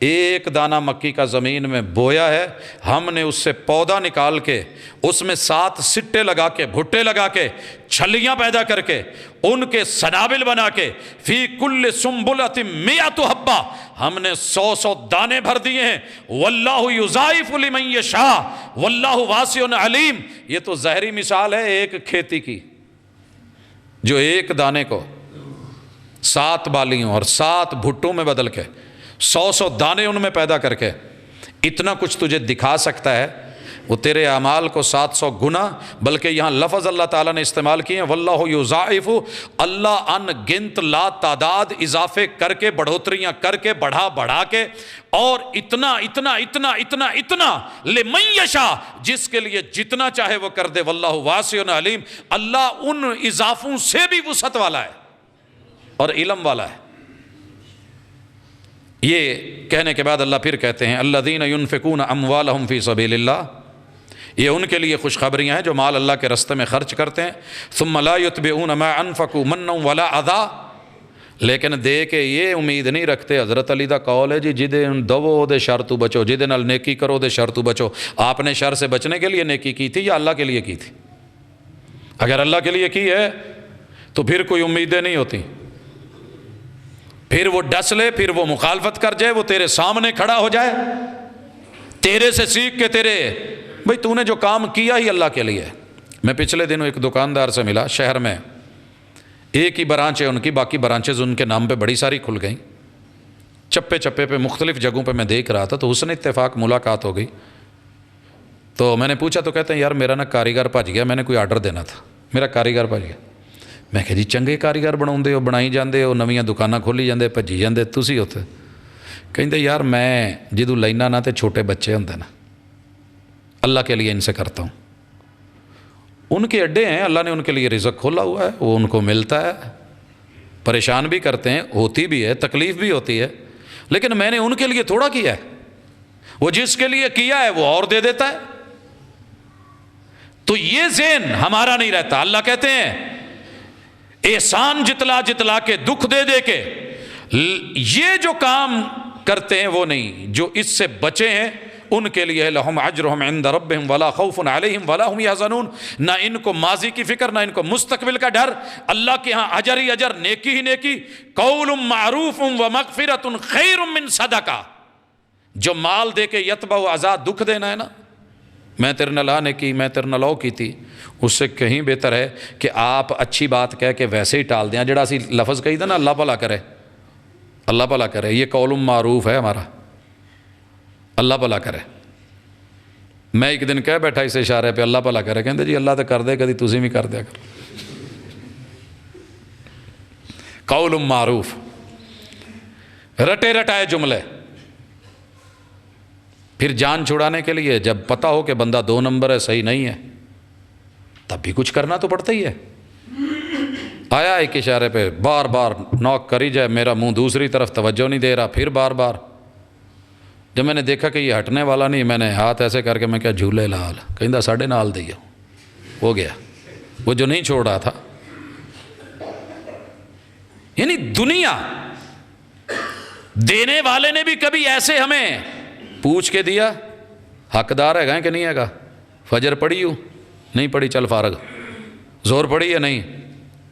ایک دانہ مکی کا زمین میں بویا ہے، ہم نے اس سے پودا نکال کے اس میں 7 سٹے لگا کے، بھٹے لگا کے، چھلیاں پیدا کر کے، ان کے سنابل بنا کے، فی کل سنبلۃ 100 حبہ، ہم نے 100 دانے بھر دیے ہیں، واللہ یضاعف لمن یشاء واللہ واسع علیم۔ یہ تو ظاہری مثال ہے ایک کھیتی کی، جو ایک دانے کو 7 بالیوں اور 7 بھٹوں میں بدل کے 100 دانے ان میں پیدا کر کے اتنا کچھ تجھے دکھا سکتا ہے، وہ تیرے اعمال کو 700 گنا، بلکہ یہاں لفظ اللہ تعالیٰ نے استعمال کیے ہیں، واللہ یضاعف، اللہ ان گنت لا تعداد اضافے کر کے، بڑھوتریاں کر کے، بڑھا کے، اور اتنا اتنا اتنا اتنا اتنا لمن یشاء، جس کے لیے جتنا چاہے وہ کر دے، واللہ واسع علیم، اللہ ان اضافوں سے بھی وسعت والا ہے اور علم والا ہے۔ یہ کہنے کے بعد اللہ پھر کہتے ہیں، الذین ينفقون اموالهم فی سبیل اللہ، یہ ان کے لیے خوشخبریاں ہیں جو مال اللہ کے راستے میں خرچ کرتے ہیں، ثم لا يتبعون ما انفقوا منا ولا اذى، لیکن دے کے یہ امید نہیں رکھتے، حضرت علی دا قول ہے جی، جدے دو دے شر تو بچو، جدے نال نیکی کرو دے شر تو بچو۔ آپ نے شر سے بچنے کے لیے نیکی کی تھی یا اللہ کے لیے کی تھی؟ اگر اللہ کے لیے کی ہے تو پھر کوئی امیدیں نہیں ہوتی، پھر وہ ڈس لے، پھر وہ مخالفت کر جائے، وہ تیرے سامنے کھڑا ہو جائے، تیرے سے سیکھ کے، تیرے بھئی تو نے جو کام کیا ہی اللہ کے لیے۔ میں پچھلے دنوں ایک دکاندار سے ملا شہر میں، ایک ہی برانچ ہے ان کی، باقی برانچز ان کے نام پہ بڑی ساری کھل گئیں، چپے چپے پہ مختلف جگہوں پہ میں دیکھ رہا تھا، تو حسن اتفاق ملاقات ہو گئی، تو میں نے پوچھا تو کہتے ہیں یار میرا نا کاریگر بھج گیا، میں نے کوئی آرڈر دینا تھا، میرا کاریگر بھج گیا۔ میں کہا جی چنگے کاریگر بناؤندے ہو، بنائی جاندے ہو، نویاں دکاناں کھولی جاندے، بھجی جاندے، تسی ہوتے کہندے یار میں جدوں لینا نہ تے چھوٹے بچے ہوندے نا، اللہ کے لیے ان سے کرتا ہوں، ان کے اڈے ہیں، اللہ نے ان کے لیے رزق کھولا ہوا ہے، وہ ان کو ملتا ہے، پریشان بھی کرتے ہیں، ہوتی بھی ہے، تکلیف بھی ہوتی ہے، لیکن میں نے ان کے لیے تھوڑا کیا ہے، وہ جس کے لیے کیا ہے وہ اور دے دیتا ہے۔ تو یہ ذہن ہمارا نہیں رہتا۔ اللہ کہتے ہیں احسان جتلا جتلا کے، دکھ دے دے کے، یہ جو کام کرتے ہیں وہ نہیں، جو اس سے بچے ہیں ان کے لیے لہم اجرہم عند ربہم ولا خوف علیہم ولا ہم یحزنون، نہ ان کو ماضی کی فکر نہ ان کو مستقبل کا ڈر، اللہ کے ہاں اجر ہی اجر، نیکی ہی نیکی۔ قول معروف ومغفرۃ خیر من صدقہ، جو مال دے کے یتبع اذا دکھ دینا ہے نا، میں تیرے نال آنے کی، میں تیرے نال او کی تھی، اس سے کہیں بہتر ہے کہ آپ اچھی بات کہہ کے ویسے ہی ٹال دیں۔ جڑا اسی لفظ کہی تھا نا اللہ بھلا کرے، اللہ بھلا کرے، یہ قول معروف ہے ہمارا، اللہ بھلا کرے۔ میں ایک دن کہہ بیٹھا اس اشارے پہ اللہ بھلا کرے، کہتے جی اللہ تو کر دے، کدی تسی بھی کر دیا کرو۔ قول معروف، رٹے رٹائے جملے۔ پھر جان چھڑانے کے لیے جب پتہ ہو کہ بندہ 2 نمبر ہے، صحیح نہیں ہے، تب بھی کچھ کرنا تو پڑتا ہی ہے۔ آیا ایک اشارے پہ بار بار نوک کری جائے، میرا منہ دوسری طرف توجہ نہیں دے رہا، پھر بار بار جب میں نے دیکھا کہ یہ ہٹنے والا نہیں، میں نے ہاتھ ایسے کر کے میں کیا جھولے لال کہندہ ساڑھے نال دئیو، ہو گیا وہ جو نہیں چھوڑ رہا تھا۔ یعنی دنیا دینے والے نے بھی کبھی ایسے ہمیں پوچھ کے دیا، حقدار ہے گا کہ نہیں ہے گا، فجر پڑھی ہوں نہیں پڑھی، چل فارغ، زور پڑھی ہے نہیں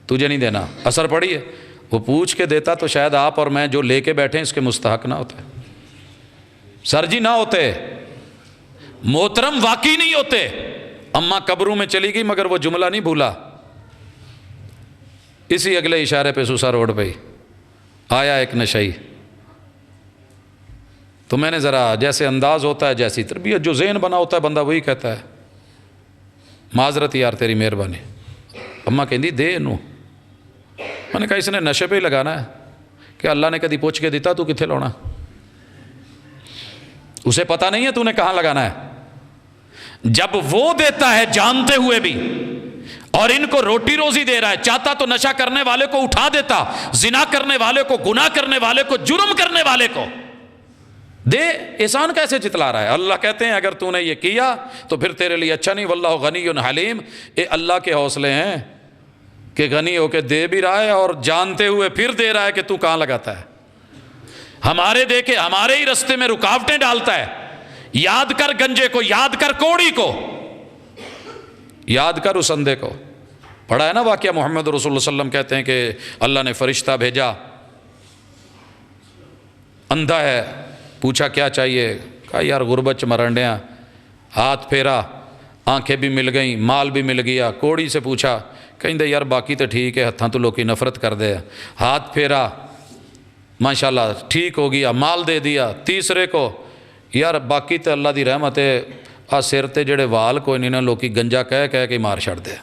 تجھے نہیں دینا، اثر پڑھی ہے، وہ پوچھ کے دیتا تو شاید آپ اور میں جو لے کے بیٹھے اس کے مستحق نہ ہوتے، سر جی نہ ہوتے، محترم واقعی نہیں ہوتے۔ اماں قبروں میں چلی گئی مگر وہ جملہ نہیں بھولا۔ اسی اگلے اشارے پہ سوسا روڈ پہ آیا ایک نشئی، تو میں نے ذرا جیسے انداز ہوتا ہے، جیسی تربیت، جو ذہن بنا ہوتا ہے بندہ وہی کہتا ہے معذرت یار تیری مہربانی۔ اماں کہندی دے انہوں، میں نے کہا اس نے نشے پہ ہی لگانا ہے کہ اللہ نے کدی پوچھ کے دیتا تو کتھے لاؤنا، اسے پتہ نہیں ہے تو نے کہاں لگانا ہے۔ جب وہ دیتا ہے جانتے ہوئے بھی اور ان کو روٹی روزی دے رہا ہے، چاہتا تو نشہ کرنے والے کو اٹھا دیتا، زنا کرنے والے کو، گناہ کرنے والے کو، جرم کرنے والے کو دے، احسان کیسے جتلا رہا ہے؟ اللہ کہتے ہیں اگر تو نے یہ کیا تو پھر تیرے لیے اچھا نہیں، واللہ غنی حلیم۔ یہ اللہ کے حوصلے ہیں کہ غنی ہو کے دے بھی رہا ہے اور جانتے ہوئے پھر دے رہا ہے کہ تو کہاں لگاتا ہے، ہمارے دے کے ہمارے ہی رستے میں رکاوٹیں ڈالتا ہے۔ یاد کر گنجے کو، یاد کر کوڑی کو، یاد کر اس اندھے کو۔ پڑھا ہے نا واقعہ، محمد رسول اللہ صلی اللہ علیہ وسلم کہتے ہیں کہ اللہ نے فرشتہ بھیجا، اندھا ہے، پوچھا کیا چاہیے، کہا یار غربت چ مرنڈیاں، ہاتھ پھیرا، آنکھیں بھی مل گئیں، مال بھی مل گیا۔ کوڑی سے پوچھا، کہیں دے یار باقی تو ٹھیک ہے، ہتھاں تو لوکی نفرت کر دے، ہاتھ پھیرا ماشاءاللہ ٹھیک ہو گیا، مال دے دیا۔ تیسرے کو یار باقی تو اللہ دی رحمت ہے، آ سر تے جڑے وال کوئی نہیں نا، لوکی گنجا کہہ کے مار چھڑ دے،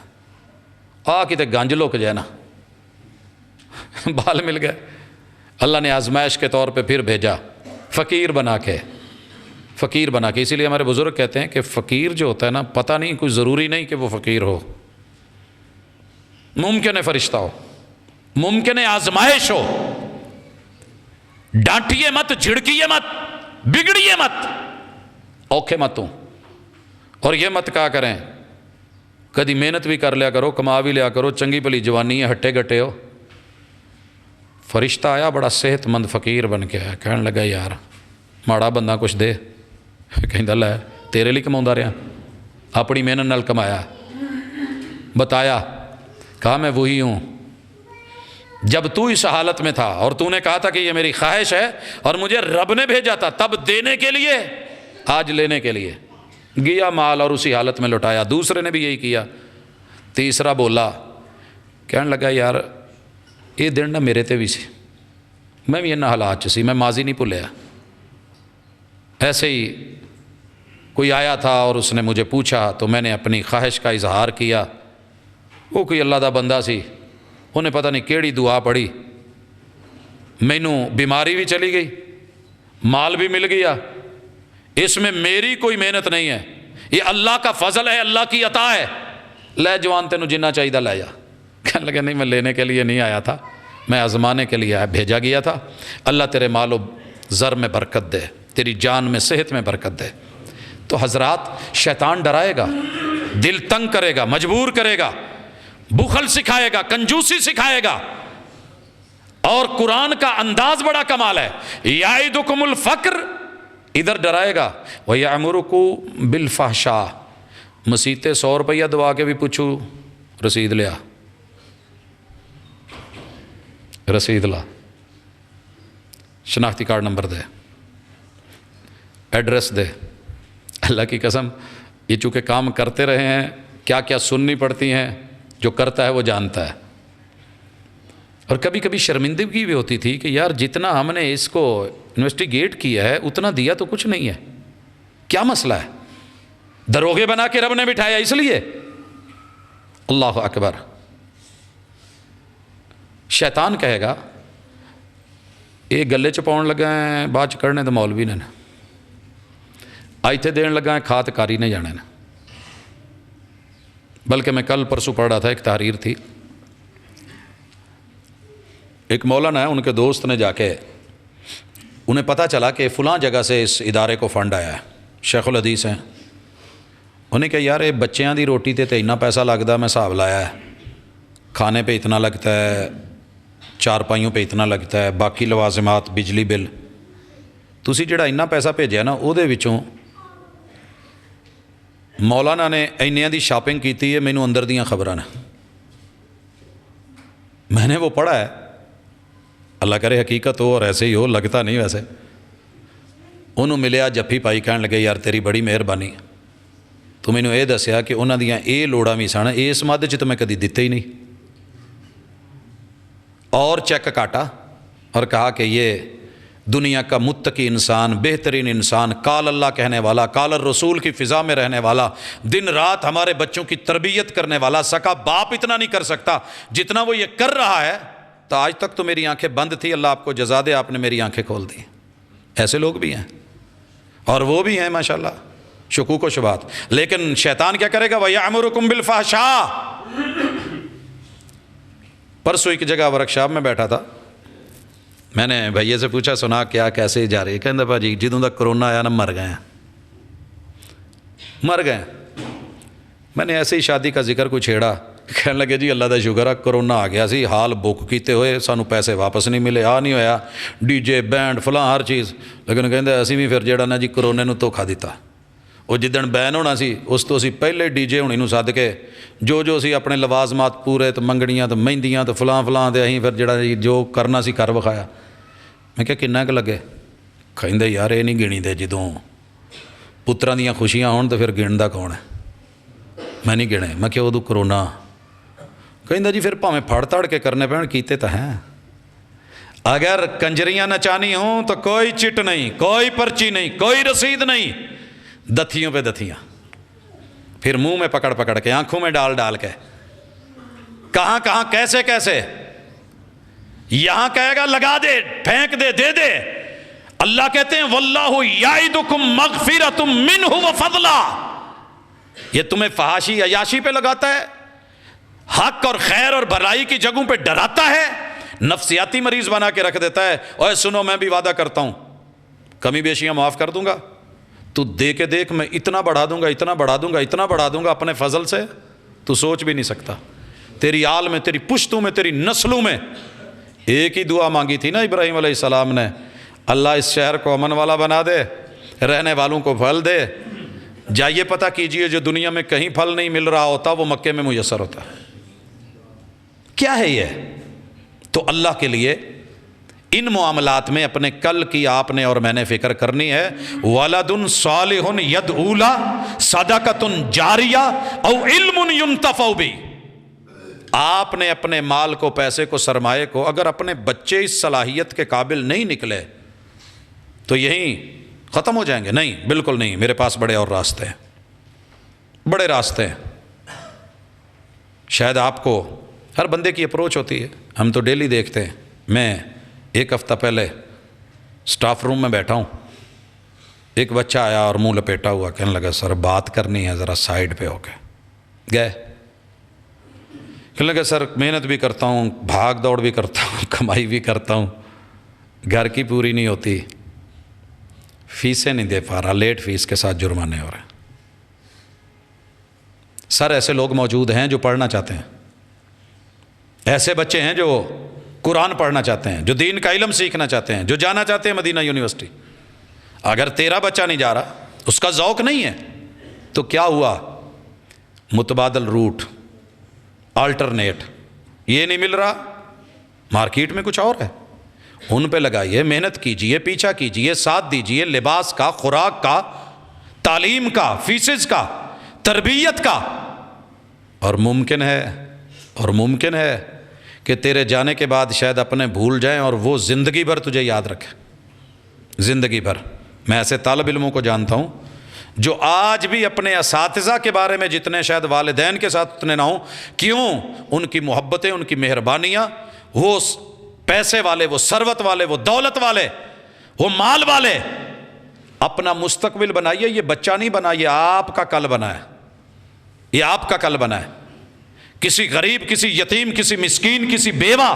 آ کتے گنج لوک جائے نا، بال مل گئے۔ اللہ نے آزمائش کے طور پہ پھر بھیجا، فقیر بنا کے، فقیر بنا کے۔ اسی لیے ہمارے بزرگ کہتے ہیں کہ فقیر جو ہوتا ہے نا، پتہ نہیں، کوئی ضروری نہیں کہ وہ فقیر ہو، ممکن ہے فرشتہ ہو، ممکن ہے آزمائش ہو۔ ڈانٹیے مت، جھڑکیے مت، بگڑیے مت، اوکھے مت ہوں۔ اور یہ مت کہا کریں کدی محنت بھی کر لیا کرو، کما بھی لیا کرو، چنگی بھلی جوانی ہے، ہٹے گٹے ہو۔ فرشتہ آیا بڑا صحت مند فقیر بن کے آیا، کہنے لگا یار ماڑا بندہ کچھ دے، کہندہ لے تیرے لیے کماؤں رہا، اپنی محنت نال کمایا، بتایا، کہا میں وہی ہوں جب تو اس حالت میں تھا اور تو نے کہا تھا کہ یہ میری خواہش ہے اور مجھے رب نے بھیجا تھا تب دینے کے لیے، آج لینے کے لیے۔ گیا مال اور اسی حالت میں لوٹایا۔ دوسرے نے بھی یہی کیا۔ تیسرا بولا، کہنے لگا یار یہ دن نہ میرے تے بھی سی، میں بھی انہا حالات سی، میں ماضی نہیں بھولیا۔ ایسے ہی کوئی آیا تھا اور اس نے مجھے پوچھا تو میں نے اپنی خواہش کا اظہار کیا۔ وہ کوئی اللہ دا بندہ سی، انہیں پتہ نہیں کیڑی دعا پڑھی، مینوں بیماری بھی چلی گئی، مال بھی مل گیا، اس میں میری کوئی محنت نہیں ہے، یہ اللہ کا فضل ہے، اللہ کی عطا ہے، لے جوان تینوں جنہ چاہیے لے جا۔ کہنے لگا نہیں میں لینے کے لیے نہیں آیا تھا، میں آزمانے کے لیے بھیجا گیا تھا۔ اللہ تیرے مال و زر میں برکت دے، تیری جان میں صحت میں برکت دے۔ تو حضرات شیطان ڈرائے گا، دل تنگ کرے گا، مجبور کرے گا، بخل سکھائے گا، کنجوسی سکھائے گا۔ اور قرآن کا انداز بڑا کمال ہے، یعدکم الفقر ادھر ڈرائے گا وَيَأْمُرُكُم بِالْفَحْشَاءِ، مسیتے 100 روپیہ دوا کے بھی پوچھو رسید لیا، رسید لا، شناختی کارڈ نمبر دے، ایڈریس دے۔ اللہ کی قسم یہ چونکہ کام کرتے رہے ہیں، کیا کیا سننی پڑتی ہیں، جو کرتا ہے وہ جانتا ہے۔ اور کبھی کبھی شرمندگی بھی ہوتی تھی کہ یار جتنا ہم نے اس کو انویسٹیگیٹ کیا ہے اتنا دیا تو کچھ نہیں ہے، کیا مسئلہ ہے؟ دروغے بنا کے رب نے بٹھایا اس لیے۔ اللہ اکبر۔ شیطان کہے گا یہ گلے چ پاؤن لگا ہے بعد چ کرنے تو مولوی نے، آئیتے دین لگا ہے کھات کاری نے جانے نا۔ بلکہ میں کل پرسوں پڑھ رہا تھا، ایک تحریر تھی، ایک مولانا ہے، ان کے دوست نے جا کے انہیں پتہ چلا کہ فلاں جگہ سے اس ادارے کو فنڈ آیا ہے، شیخ الحدیث ہیں، انہیں کہا یار یہ بچیاں دی روٹی تے اتنا پیسہ لگتا، میں حساب لایا ہے، کھانے پہ اتنا لگتا ہے، چارپائیوں پہ اتنا لگتا ہے، باقی لوازمات، بجلی بل، تسی جڑا اتنا پیسہ بھیجیا نا وہ دے وچوں مولانا نے اینیاں دی شاپنگ کیتی ہے، مینوں اندر دیاں خبراں نے، میں نے وہ پڑھا ہے، اللہ کرے حقیقت ہو اور ایسے ہی ہو، لگتا نہیں ویسے۔ انہوں ملیا جفی پائی کہنے لگے یار تیری بڑی مہربانی، تو مینوں یہ دسیا کہ انہاں دیاں اے لوڑاں بھی سن، اس مد چ تو میں کدی دتے ہی نہیں، اور چیک کاٹا اور کہا کہ یہ دنیا کا متقی انسان، بہترین انسان، قال اللہ کہنے والا، قال الرسول کی فضا میں رہنے والا، دن رات ہمارے بچوں کی تربیت کرنے والا، سکا باپ اتنا نہیں کر سکتا جتنا وہ یہ کر رہا ہے، تو آج تک تو میری آنکھیں بند تھی، اللہ آپ کو جزا دے، آپ نے میری آنکھیں کھول دی۔ ایسے لوگ بھی ہیں اور وہ بھی ہیں ماشاءاللہ، شکوک و شبہات۔ لیکن شیطان کیا کرے گا؟ وَيَأْمُرُكُم بِالْفَحْشَاءِ۔ پرسوں ایک جگہ ورکشاپ میں بیٹھا تھا، میں نے بھائیے سے پوچھا سنا کیا کیسے جا رہی ہے؟ کہندے بھاجی جدوں تک کرونا آیا نا مر گئے میں نے ایسے ہی شادی کا ذکر کو چھیڑا، کہنے لگے جی اللہ دا شکر ہے کرونا آ گیا سی، حال بک کیتے ہوئے سانو پیسے واپس نہیں ملے، آ نہیں ہویا ڈی جے بینڈ فلاں ہر چیز، لیکن کہندے اسی بھی پھر جیڑا نا جی کرونے نو دھوکھا دیتا، وہ جدن بین ہونا سی اس تو اسی پہلے ڈی جے ہونی نو سد کے جو سی اپنے لوازمات پورے تو منگڑیاں تو مہندیاں تو فلاں تے اہیں پھر جڑا جو کرنا سی کر وکھایا۔ میں کہا کنا کہ لگے؟ کہندے یار یہ نہیں گنی دے، جدوں پتراں دیاں خوشیاں ہون تو پھر گندا کون ہے؟ میں نہیں گنے۔ میں کہ ادو کرونا، کہندا جی پھر پاویں پھڑ تڑ کے کرنے پین، کیتے تو ہیں، اگر کنجریاں نچانی ہوں تو کوئی چٹ نہیں، کوئی پرچی نہیں، کوئی رسید نہیں، دتھیوں پہ دتھیاں، پھر منہ میں پکڑ پکڑ کے، آنکھوں میں ڈال ڈال کے، کہاں کہاں کیسے کیسے، یہاں کہے گا لگا دے، پھینک دے، دے دے۔ اللہ کہتے ہیں واللہ یعدکم مغفرۃ منہ وفضلا، یہ تمہیں فحاشی عیاشی پہ لگاتا ہے، حق اور خیر اور بھلائی کی جگہوں پہ ڈراتا ہے، نفسیاتی مریض بنا کے رکھ دیتا ہے، اوے سنو میں بھی وعدہ کرتا ہوں کمی بیشیاں معاف کر دوں گا، تو دے کے دیکھ میں اتنا بڑھا دوں گا، اتنا بڑھا دوں گا، اتنا بڑھا دوں گا اپنے فضل سے تو سوچ بھی نہیں سکتا۔ تیری آل میں، تیری پشتوں میں، تیری نسلوں میں۔ ایک ہی دعا مانگی تھی نا ابراہیم علیہ السلام نے، اللہ اس شہر کو امن والا بنا دے، رہنے والوں کو پھل دے، جائیے پتہ کیجئے جو دنیا میں کہیں پھل نہیں مل رہا ہوتا وہ مکے میں میسر ہوتا ہے۔ کیا ہے یہ؟ تو اللہ کے لیے ان معاملات میں اپنے کل کی آپ نے اور میں نے فکر کرنی ہے۔ وَلَدٌ صَالِحٌ يَدْعُو لَهُ صَدَقَةٌ جَارِيَةٌ اَوْ عِلْمٌ يُنْتَفَعُ بِهِ۔ آپ نے اپنے مال کو، پیسے کو، سرمایے کو، اگر اپنے بچے اس صلاحیت کے قابل نہیں نکلے تو یہیں ختم ہو جائیں گے؟ نہیں، بالکل نہیں، میرے پاس بڑے اور راستے ہیں، بڑے راستے ہیں۔ شاید آپ کو ہر بندے کی اپروچ ہوتی ہے، ہم تو ڈیلی دیکھتے ہیں۔ میں ایک ہفتہ پہلے سٹاف روم میں بیٹھا ہوں، ایک بچہ آیا اور منہ لپیٹا ہوا، کہنے لگا سر بات کرنی ہے، ذرا سائیڈ پہ ہو کے گئے۔ کہنے لگا سر محنت بھی کرتا ہوں، بھاگ دوڑ بھی کرتا ہوں، کمائی بھی کرتا ہوں، گھر کی پوری نہیں ہوتی، فیسیں نہیں دے پا رہا، لیٹ فیس کے ساتھ جرمانے ہو رہے ہیں۔ سر ایسے لوگ موجود ہیں جو پڑھنا چاہتے ہیں، ایسے بچے ہیں جو قرآن پڑھنا چاہتے ہیں، جو دین کا علم سیکھنا چاہتے ہیں، جو جانا چاہتے ہیں مدینہ یونیورسٹی۔ اگر تیرا بچہ نہیں جا رہا، اس کا ذوق نہیں ہے، تو کیا ہوا؟ متبادل روٹ، آلٹرنیٹ، یہ نہیں مل رہا، مارکیٹ میں کچھ اور ہے، ان پہ لگائیے، محنت کیجئے، پیچھا کیجئے، ساتھ دیجئے، لباس کا، خوراک کا، تعلیم کا، فیسز کا، تربیت کا، اور ممکن ہے کہ تیرے جانے کے بعد شاید اپنے بھول جائیں اور وہ زندگی بھر تجھے یاد رکھے، زندگی بھر۔ میں ایسے طالب علموں کو جانتا ہوں جو آج بھی اپنے اساتذہ کے بارے میں جتنے شاید والدین کے ساتھ اتنے نہ ہوں، کیوں؟ ان کی محبتیں، ان کی مہربانیاں، وہ پیسے والے، وہ ثروت والے، وہ دولت والے، وہ مال والے، اپنا مستقبل بنائیے، یہ بچہ نہیں بنا، یہ آپ کا کل بنا ہے، یہ آپ کا کل بنا ہے۔ کسی غریب، کسی یتیم، کسی مسکین، کسی بیوہ،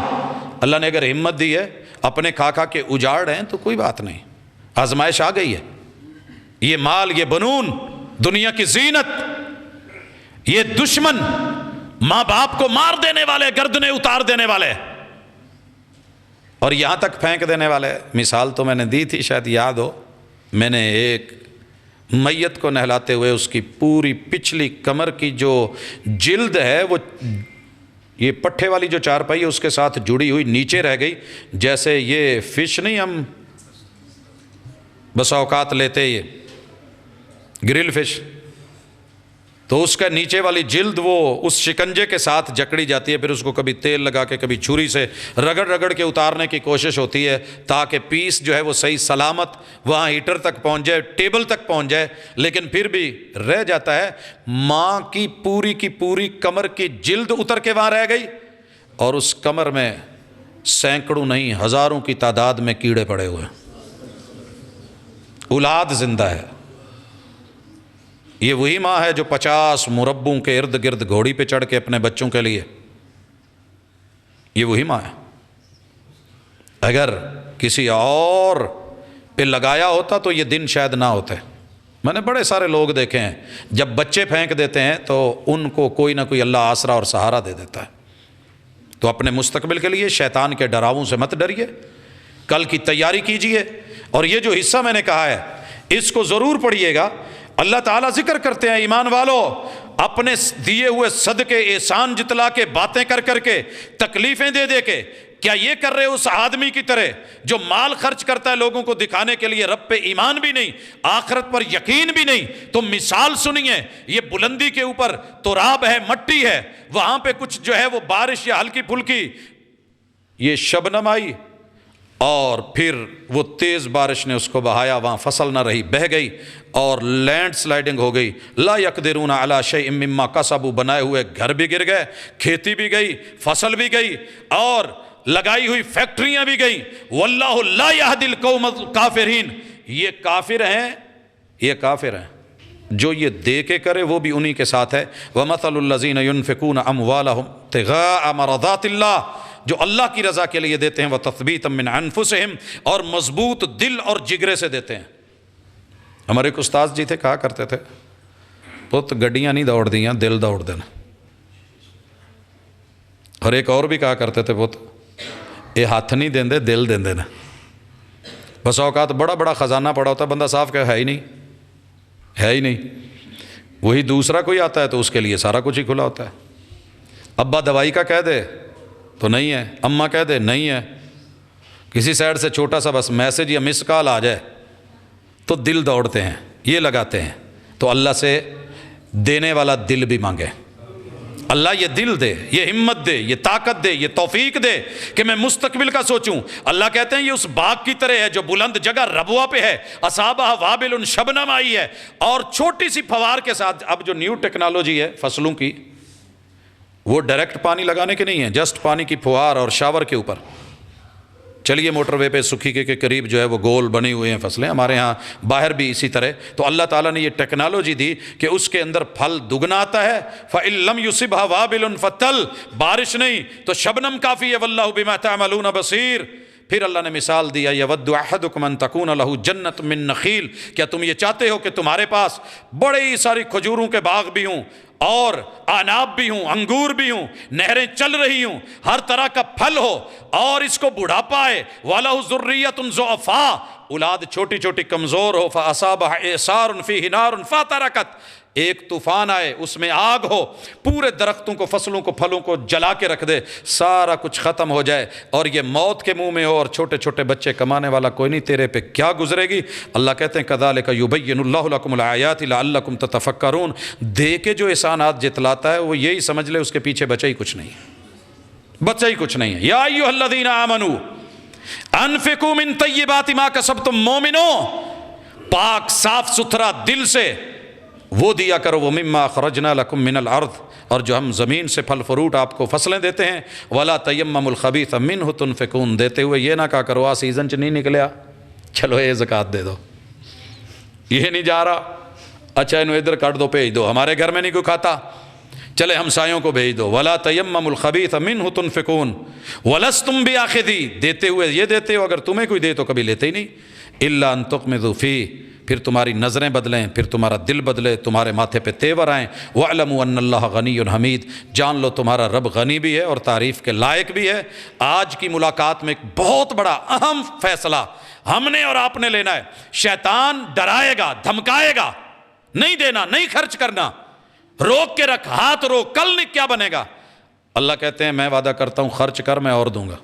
اللہ نے اگر ہمت دی ہے، اپنے کھا کھا کے اجاڑ رہے ہیں تو کوئی بات نہیں، آزمائش آ گئی ہے۔ یہ مال، یہ بنون، دنیا کی زینت، یہ دشمن، ماں باپ کو مار دینے والے، گردنیں اتار دینے والے، اور یہاں تک پھینک دینے والے۔ مثال تو میں نے دی تھی، شاید یاد ہو، میں نے ایک میت کو نہلاتے ہوئے اس کی پوری پچھلی کمر کی جو جلد ہے، وہ یہ پٹھے والی جو چارپائی ہے اس کے ساتھ جڑی ہوئی نیچے رہ گئی، جیسے یہ فش نہیں ہم بسا اوقات لیتے، یہ گرل فش، تو اس کا نیچے والی جلد وہ اس شکنجے کے ساتھ جکڑی جاتی ہے، پھر اس کو کبھی تیل لگا کے، کبھی چھری سے رگڑ رگڑ کے اتارنے کی کوشش ہوتی ہے تاکہ پیس جو ہے وہ صحیح سلامت وہاں ہیٹر تک پہنچ جائے، ٹیبل تک پہنچ جائے، لیکن پھر بھی رہ جاتا ہے۔ ماں کی پوری کمر کی جلد اتر کے وہاں رہ گئی، اور اس کمر میں سینکڑوں نہیں، ہزاروں کی تعداد میں کیڑے پڑے ہوئے، اولاد زندہ ہے۔ یہ وہی ماں ہے جو 50 مربوں کے ارد گرد گھوڑی پہ چڑھ کے اپنے بچوں کے لیے، یہ وہی ماں ہے۔ اگر کسی اور پہ لگایا ہوتا تو یہ دن شاید نہ ہوتے۔ میں نے بڑے سارے لوگ دیکھے ہیں، جب بچے پھینک دیتے ہیں تو ان کو کوئی نہ کوئی اللہ آسرا اور سہارا دے دیتا ہے۔ تو اپنے مستقبل کے لیے شیطان کے ڈراووں سے مت ڈریے، کل کی تیاری کیجئے، اور یہ جو حصہ میں نے کہا ہے اس کو ضرور پڑھیے گا۔ اللہ تعالیٰ ذکر کرتے ہیں، ایمان والو، اپنے دیے ہوئے صدقے احسان جتلا کے، باتیں کر کر کے، تکلیفیں دے دے کے، کیا یہ کر رہے اس آدمی کی طرح جو مال خرچ کرتا ہے لوگوں کو دکھانے کے لیے، رب پہ ایمان بھی نہیں، آخرت پر یقین بھی نہیں؟ تو مثال سنیے، یہ بلندی کے اوپر تراب ہے، مٹی ہے، وہاں پہ کچھ جو ہے وہ بارش یا ہلکی پھلکی یہ شبنم آئی، اور پھر وہ تیز بارش نے اس کو بہایا، وہاں فصل نہ رہی، بہہ گئی، اور لینڈ سلائڈنگ ہو گئی۔ لا یقدرون علی شیء مما کسبوا، بنائے ہوئے گھر بھی گر گئے، کھیتی بھی گئی، فصل بھی گئی، اور لگائی ہوئی فیکٹریاں بھی گئی۔ واللہ لا یہدی القوم الکافرین، یہ کافر ہیں، یہ کافر ہیں، جو یہ دے کے کرے وہ بھی انہی کے ساتھ ہے۔ ومثل الذین ينفقون اموالهم ابتغاء مرضات اللہ، جو اللہ کی رضا کے لیے دیتے ہیں، وتثبیتا من انفسہم، اور مضبوط دل اور جگرے سے دیتے ہیں۔ ہمارے ایک استاد جی تھے، کہا کرتے تھے، پت گڈیاں نہیں دوڑ دیاں، دل دوڑ دینا۔ اور ایک اور بھی کہا کرتے تھے، پت یہ ہاتھ نہیں دیں دے، دل دیں دینا۔ بس اوقات بڑا بڑا خزانہ پڑا ہوتا ہے، بندہ صاف کہ ہے ہی نہیں، ہے ہی نہیں، وہی دوسرا کوئی آتا ہے تو اس کے لیے سارا کچھ ہی کھلا ہوتا ہے۔ ابا دوائی کا کہہ دے تو نہیں ہے، اماں کہہ دے نہیں ہے، کسی سائڈ سے چھوٹا سا بس میسج یا مس کال آ جائے تو دل دوڑتے ہیں، یہ لگاتے ہیں۔ تو اللہ سے دینے والا دل بھی مانگے، اللہ یہ دل دے، یہ ہمت دے، یہ طاقت دے، یہ توفیق دے کہ میں مستقبل کا سوچوں۔ اللہ کہتے ہیں یہ اس باغ کی طرح ہے جو بلند جگہ ربوہ پہ ہے، اصابہ وابل شبنم آئی ہے، اور چھوٹی سی فوار کے ساتھ، اب جو نیو ٹیکنالوجی ہے فصلوں کی، وہ ڈائریکٹ پانی لگانے کے نہیں ہے، جسٹ پانی کی فوار اور شاور کے اوپر۔ چلیے موٹر وے پہ سکھی کے قریب جو ہے وہ گول بنی ہوئے ہیں فصلیں، ہمارے ہاں باہر بھی اسی طرح۔ تو اللہ تعالیٰ نے یہ ٹیکنالوجی دی کہ اس کے اندر پھل دگنا آتا ہے۔ فَإِن لَّمْ يُصِبْهَا وَابِلٌ فَتَّلٌ، بارش نہیں تو شبنم کافی ہے، وَاللَّهُ بِمَا تَعْمَلُونَ بَصِيرٌ۔ پھر اللہ نے مثال دیا، یود احدکم ان تکون لہ جنت من نخیل، کیا تم یہ چاہتے ہو کہ تمہارے پاس بڑی ساری کھجوروں کے باغ بھی ہوں، اور اناب بھی ہوں، انگور بھی ہوں، نہریں چل رہی ہوں، ہر طرح کا پھل ہو، اور اس کو بڑھاپا ہے، وَلَهُ ذُرِّيَّةٌ ضُعَفَاءُ، اولاد چھوٹی چھوٹی کمزور ہو، فَأَصَابَهَا إِعْصَارٌ فِيهِ نَارٌ فَتَرَكَتْ، ایک طوفان آئے اس میں آگ ہو، پورے درختوں کو، فصلوں کو، پھلوں کو جلا کے رکھ دے، سارا کچھ ختم ہو جائے، اور یہ موت کے منہ میں ہو، اور چھوٹے چھوٹے بچے، کمانے والا کوئی نہیں، تیرے پہ کیا گزرے گی؟ اللہ کہتے ہیں کذالک یبین اللہ لکم الآیات لعلکم تتفکرون، دے کے جو احسانات جتلاتا ہے وہ یہی سمجھ لے اس کے پیچھے بچا ہی کچھ نہیں ہے، بچا ہی کچھ نہیں ہے۔ یا ایھا الذین آمنوا انفقوا من طیبات ما کسبتم، مومنو پاک صاف ستھرا دل سے وہ دیا کرو، وہ مما اخرجنا لکم من الارض، اور جو ہم زمین سے پھل فروٹ آپ کو فصلیں دیتے ہیں، ولا تیمموا الخبیث منہ تنفقون، دیتے ہوئے یہ نہ کہا کرو آ سیزن چ نہیں نکلیا چلو یہ زکوٰۃ دے دو، یہ نہیں جا رہا اچھا انہوں ادھر کاٹ دو بھیج دو، ہمارے گھر میں نہیں کوئی کھاتا چلے ہمسایوں کو بھیج دو، ولا تیمموا الخبیث منہ تنفقون ولستم بآخذی، دیتے ہوئے یہ دیتے ہو اگر تمہیں کوئی دے تو کبھی لیتے ہی نہیں، الا ان تغمضوا فیہ، پھر تمہاری نظریں بدلیں، پھر تمہارا دل بدلے، تمہارے ماتھے پہ تیور آئیں، وَاعْلَمُوا أَنَّ اللَّهَ غَنِيٌّ حَمِيدٌ، جان لو تمہارا رب غنی بھی ہے اور تعریف کے لائق بھی ہے۔ آج کی ملاقات میں ایک بہت بڑا اہم فیصلہ ہم نے اور آپ نے لینا ہے۔ شیطان ڈرائے گا، دھمکائے گا، نہیں دینا، نہیں خرچ کرنا، روک کے رکھ، ہاتھ روک، کل کیا بنے گا؟ اللہ کہتے ہیں میں وعدہ کرتا ہوں خرچ کر میں اور دوں گا،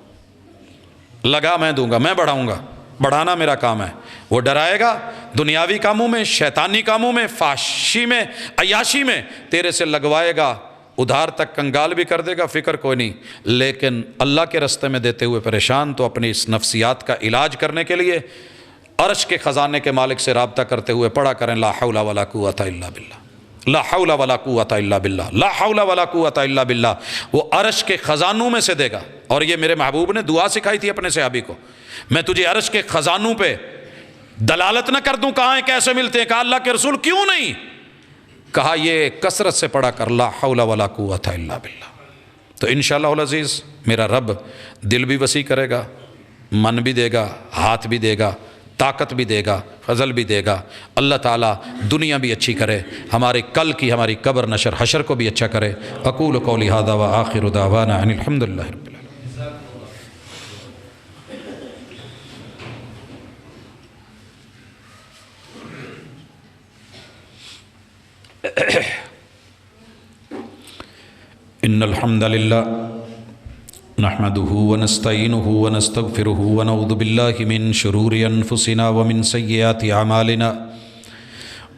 لگا میں دوں گا، میں بڑھاؤں گا، بڑھانا میرا کام ہے۔ وہ ڈرائے گا دنیاوی کاموں میں، شیطانی کاموں میں، فحشی میں، عیاشی میں، تیرے سے لگوائے گا، ادھار تک کنگال بھی کر دے گا، فکر کوئی نہیں، لیکن اللہ کے رستے میں دیتے ہوئے پریشان، تو اپنی اس نفسیات کا علاج کرنے کے لیے عرش کے خزانے کے مالک سے رابطہ کرتے ہوئے پڑھا کریں لا حول ولا قوت الا باللہ، لا حول ولا قوت الا باللہ، لا حول ولا قوت الا باللہ۔ وہ عرش کے خزانوں میں سے دے گا، اور یہ میرے محبوب نے دعا سکھائی تھی اپنے صحابی کو، میں تجھے عرش کے خزانوں پہ دلالت نہ کر دوں کہاں ہیں کیسے ملتے ہیں؟ کہا اللہ کے رسول کیوں نہیں؟ کہا یہ کثرت سے پڑھا کر لا حول ولا قوت الا باللہ، تو انشاءاللہ العزیز میرا رب دل بھی وسیع کرے گا، من بھی دے گا، ہاتھ بھی دے گا، طاقت بھی دے گا، فضل بھی دے گا۔ اللہ تعالیٰ دنیا بھی اچھی کرے، ہمارے کل کی ہماری قبر نشر حشر کو بھی اچھا کرے۔ اقول قولی ھذا وآخر دعوانا ان الحمد للہ رب العالمین۔ ان الحمد للہ نحمده ونستعینه ونستغفره ونعوذ باللہ من شرور انفسنا ومن سیئات اعمالنا،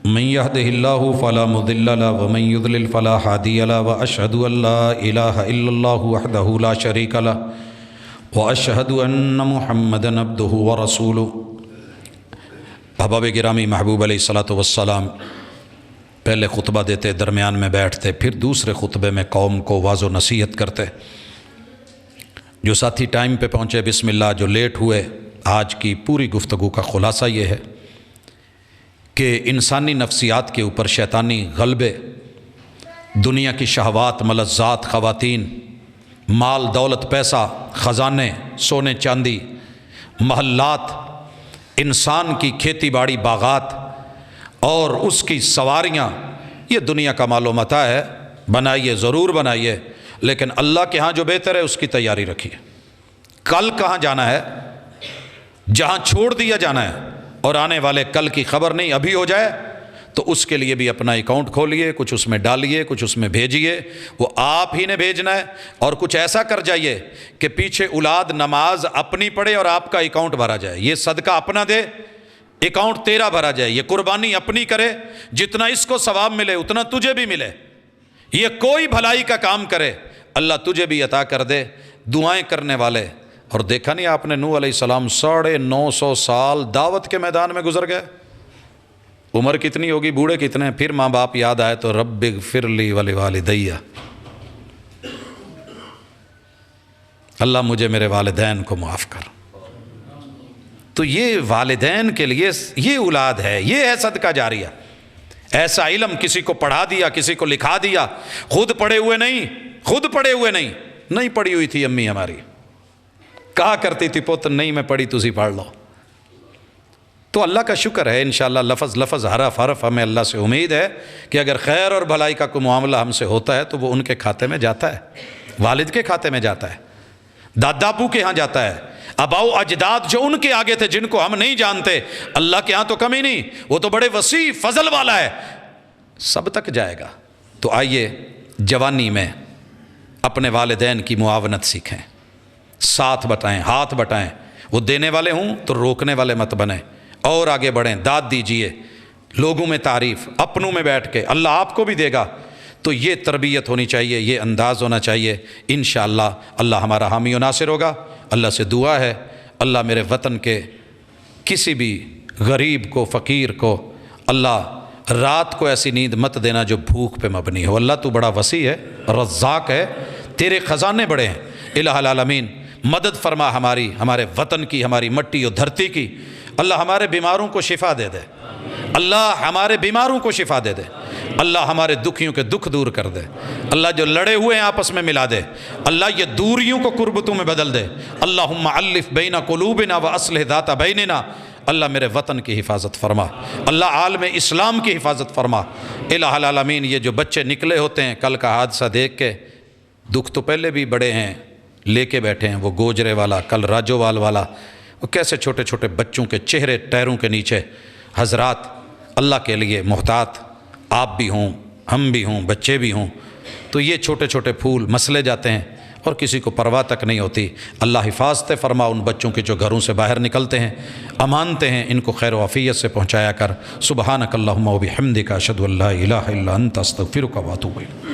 من يهده اللہ فلا مضل له ومن يضلل فلا هادی له، واشهد ان لا الہ الا اللہ وحدہ لا شریک له، واشهد ان محمدا عبدہ ورسولہ۔ احباب گرامی، محبوب علیہ الصلوۃ والسلام پہلے خطبہ دیتے، درمیان میں بیٹھتے، پھر دوسرے خطبے میں قوم کو واعظ و نصیحت کرتے۔ جو ساتھی ٹائم پہ پہنچے بسم اللہ، جو لیٹ ہوئے، آج کی پوری گفتگو کا خلاصہ یہ ہے کہ انسانی نفسیات کے اوپر شیطانی غلبے، دنیا کی شہوات، ملذات، خواتین، مال دولت، پیسہ، خزانے، سونے چاندی، محلات، انسان کی کھیتی باڑی، باغات اور اس کی سواریاں، یہ دنیا کا مال و متاع ہے، بنائیے، ضرور بنائیے، لیکن اللہ کے ہاں جو بہتر ہے اس کی تیاری رکھیے۔ کل کہاں جانا ہے؟ جہاں چھوڑ دیا جانا ہے، اور آنے والے کل کی خبر نہیں، ابھی ہو جائے تو اس کے لیے بھی اپنا اکاؤنٹ کھولیے، کچھ اس میں ڈالیے، کچھ اس میں بھیجیے، وہ آپ ہی نے بھیجنا ہے، اور کچھ ایسا کر جائیے کہ پیچھے اولاد نماز اپنی پڑھے اور آپ کا اکاؤنٹ بھرا جائے، یہ صدقہ اپنا دے، اکاؤنٹ تیرا بھرا جائے، یہ قربانی اپنی کرے، جتنا اس کو ثواب ملے اتنا تجھے بھی ملے، یہ کوئی بھلائی کا کام کرے اللہ تجھے بھی عطا کر دے۔ دعائیں کرنے والے، اور دیکھا نہیں آپ نے نوح علیہ السلام 950 سال دعوت کے میدان میں گزر گئے، عمر کتنی ہوگی، بوڑھے کتنے، پھر ماں باپ یاد آئے تو رب اغفر لی ولوالدی، اللہ مجھے میرے والدین کو معاف کر۔ تو یہ والدین کے لیے یہ اولاد ہے، یہ ہے صدقہ جاریہ۔ ایسا علم کسی کو پڑھا دیا، کسی کو لکھا دیا، خود پڑھے ہوئے نہیں، خود پڑھے ہوئے نہیں پڑھی ہوئی تھی امی ہماری، کہا کرتی تھی پوت نہیں میں پڑھی تسی پڑھ لو، تو اللہ کا شکر ہے انشاءاللہ لفظ لفظ حرف حرف ہمیں اللہ سے امید ہے کہ اگر خیر اور بھلائی کا کوئی معاملہ ہم سے ہوتا ہے تو وہ ان کے کھاتے میں جاتا ہے، والد کے کھاتے میں جاتا ہے، دادا ابو کے ہاں جاتا ہے، آباؤ اجداد جو ان کے آگے تھے جن کو ہم نہیں جانتے، اللہ کے ہاں تو کمی نہیں، وہ تو بڑے وسیع فضل والا ہے، سب تک جائے گا۔ تو آئیے جوانی میں اپنے والدین کی معاونت سیکھیں، ساتھ بٹائیں، ہاتھ بٹائیں، وہ دینے والے ہوں تو روکنے والے مت بنیں، اور آگے بڑھیں، داد دیجئے، لوگوں میں تعریف، اپنوں میں بیٹھ کے، اللہ آپ کو بھی دے گا۔ تو یہ تربیت ہونی چاہیے، یہ انداز ہونا چاہیے، انشاءاللہ اللہ ہمارا حامی و ناصر ہوگا۔ اللہ سے دعا ہے اللہ میرے وطن کے کسی بھی غریب کو، فقیر کو، اللہ رات کو ایسی نیند مت دینا جو بھوک پہ مبنی ہو۔ اللہ تو بڑا وسیع ہے، رزاق ہے، تیرے خزانے بڑے ہیں، الہ العالمین مدد فرما ہماری، ہمارے وطن کی، ہماری مٹی اور دھرتی کی۔ اللہ ہمارے بیماروں کو شفا دے دے، اللہ ہمارے بیماروں کو شفا دے دے، اللہ ہمارے دکھیوں کے دکھ دور کر دے، اللہ جو لڑے ہوئے ہیں آپس میں ملا دے، اللہ یہ دوریوں کو قربتوں میں بدل دے۔ اللہم الف بین قلوبنا واصلح ذات بیننا، اللہ میرے وطن کی حفاظت فرما، اللہ عالم اسلام کی حفاظت فرما۔ الہ العالمین یہ جو بچے نکلے ہوتے ہیں کل کا حادثہ دیکھ کے دکھ تو پہلے بھی بڑے ہیں، لے کے بیٹھے ہیں، وہ گوجرے والا، کل راجووال والا، وہ کیسے چھوٹے چھوٹے بچوں کے چہرے ٹیروں کے نیچے۔ حضرات اللہ کے لیے محتاط آپ بھی ہوں، ہم بھی ہوں، بچے بھی ہوں، تو یہ چھوٹے چھوٹے پھول مسلے جاتے ہیں اور کسی کو پرواہ تک نہیں ہوتی۔ اللہ حفاظت فرما ان بچوں کے جو گھروں سے باہر نکلتے ہیں، امانتے ہیں، ان کو خیر و عافیت سے پہنچایا کر۔ سبحانک اللہم و بحمدک اشہد ان لا الہ الا انت استغفرک و اتوب الیک۔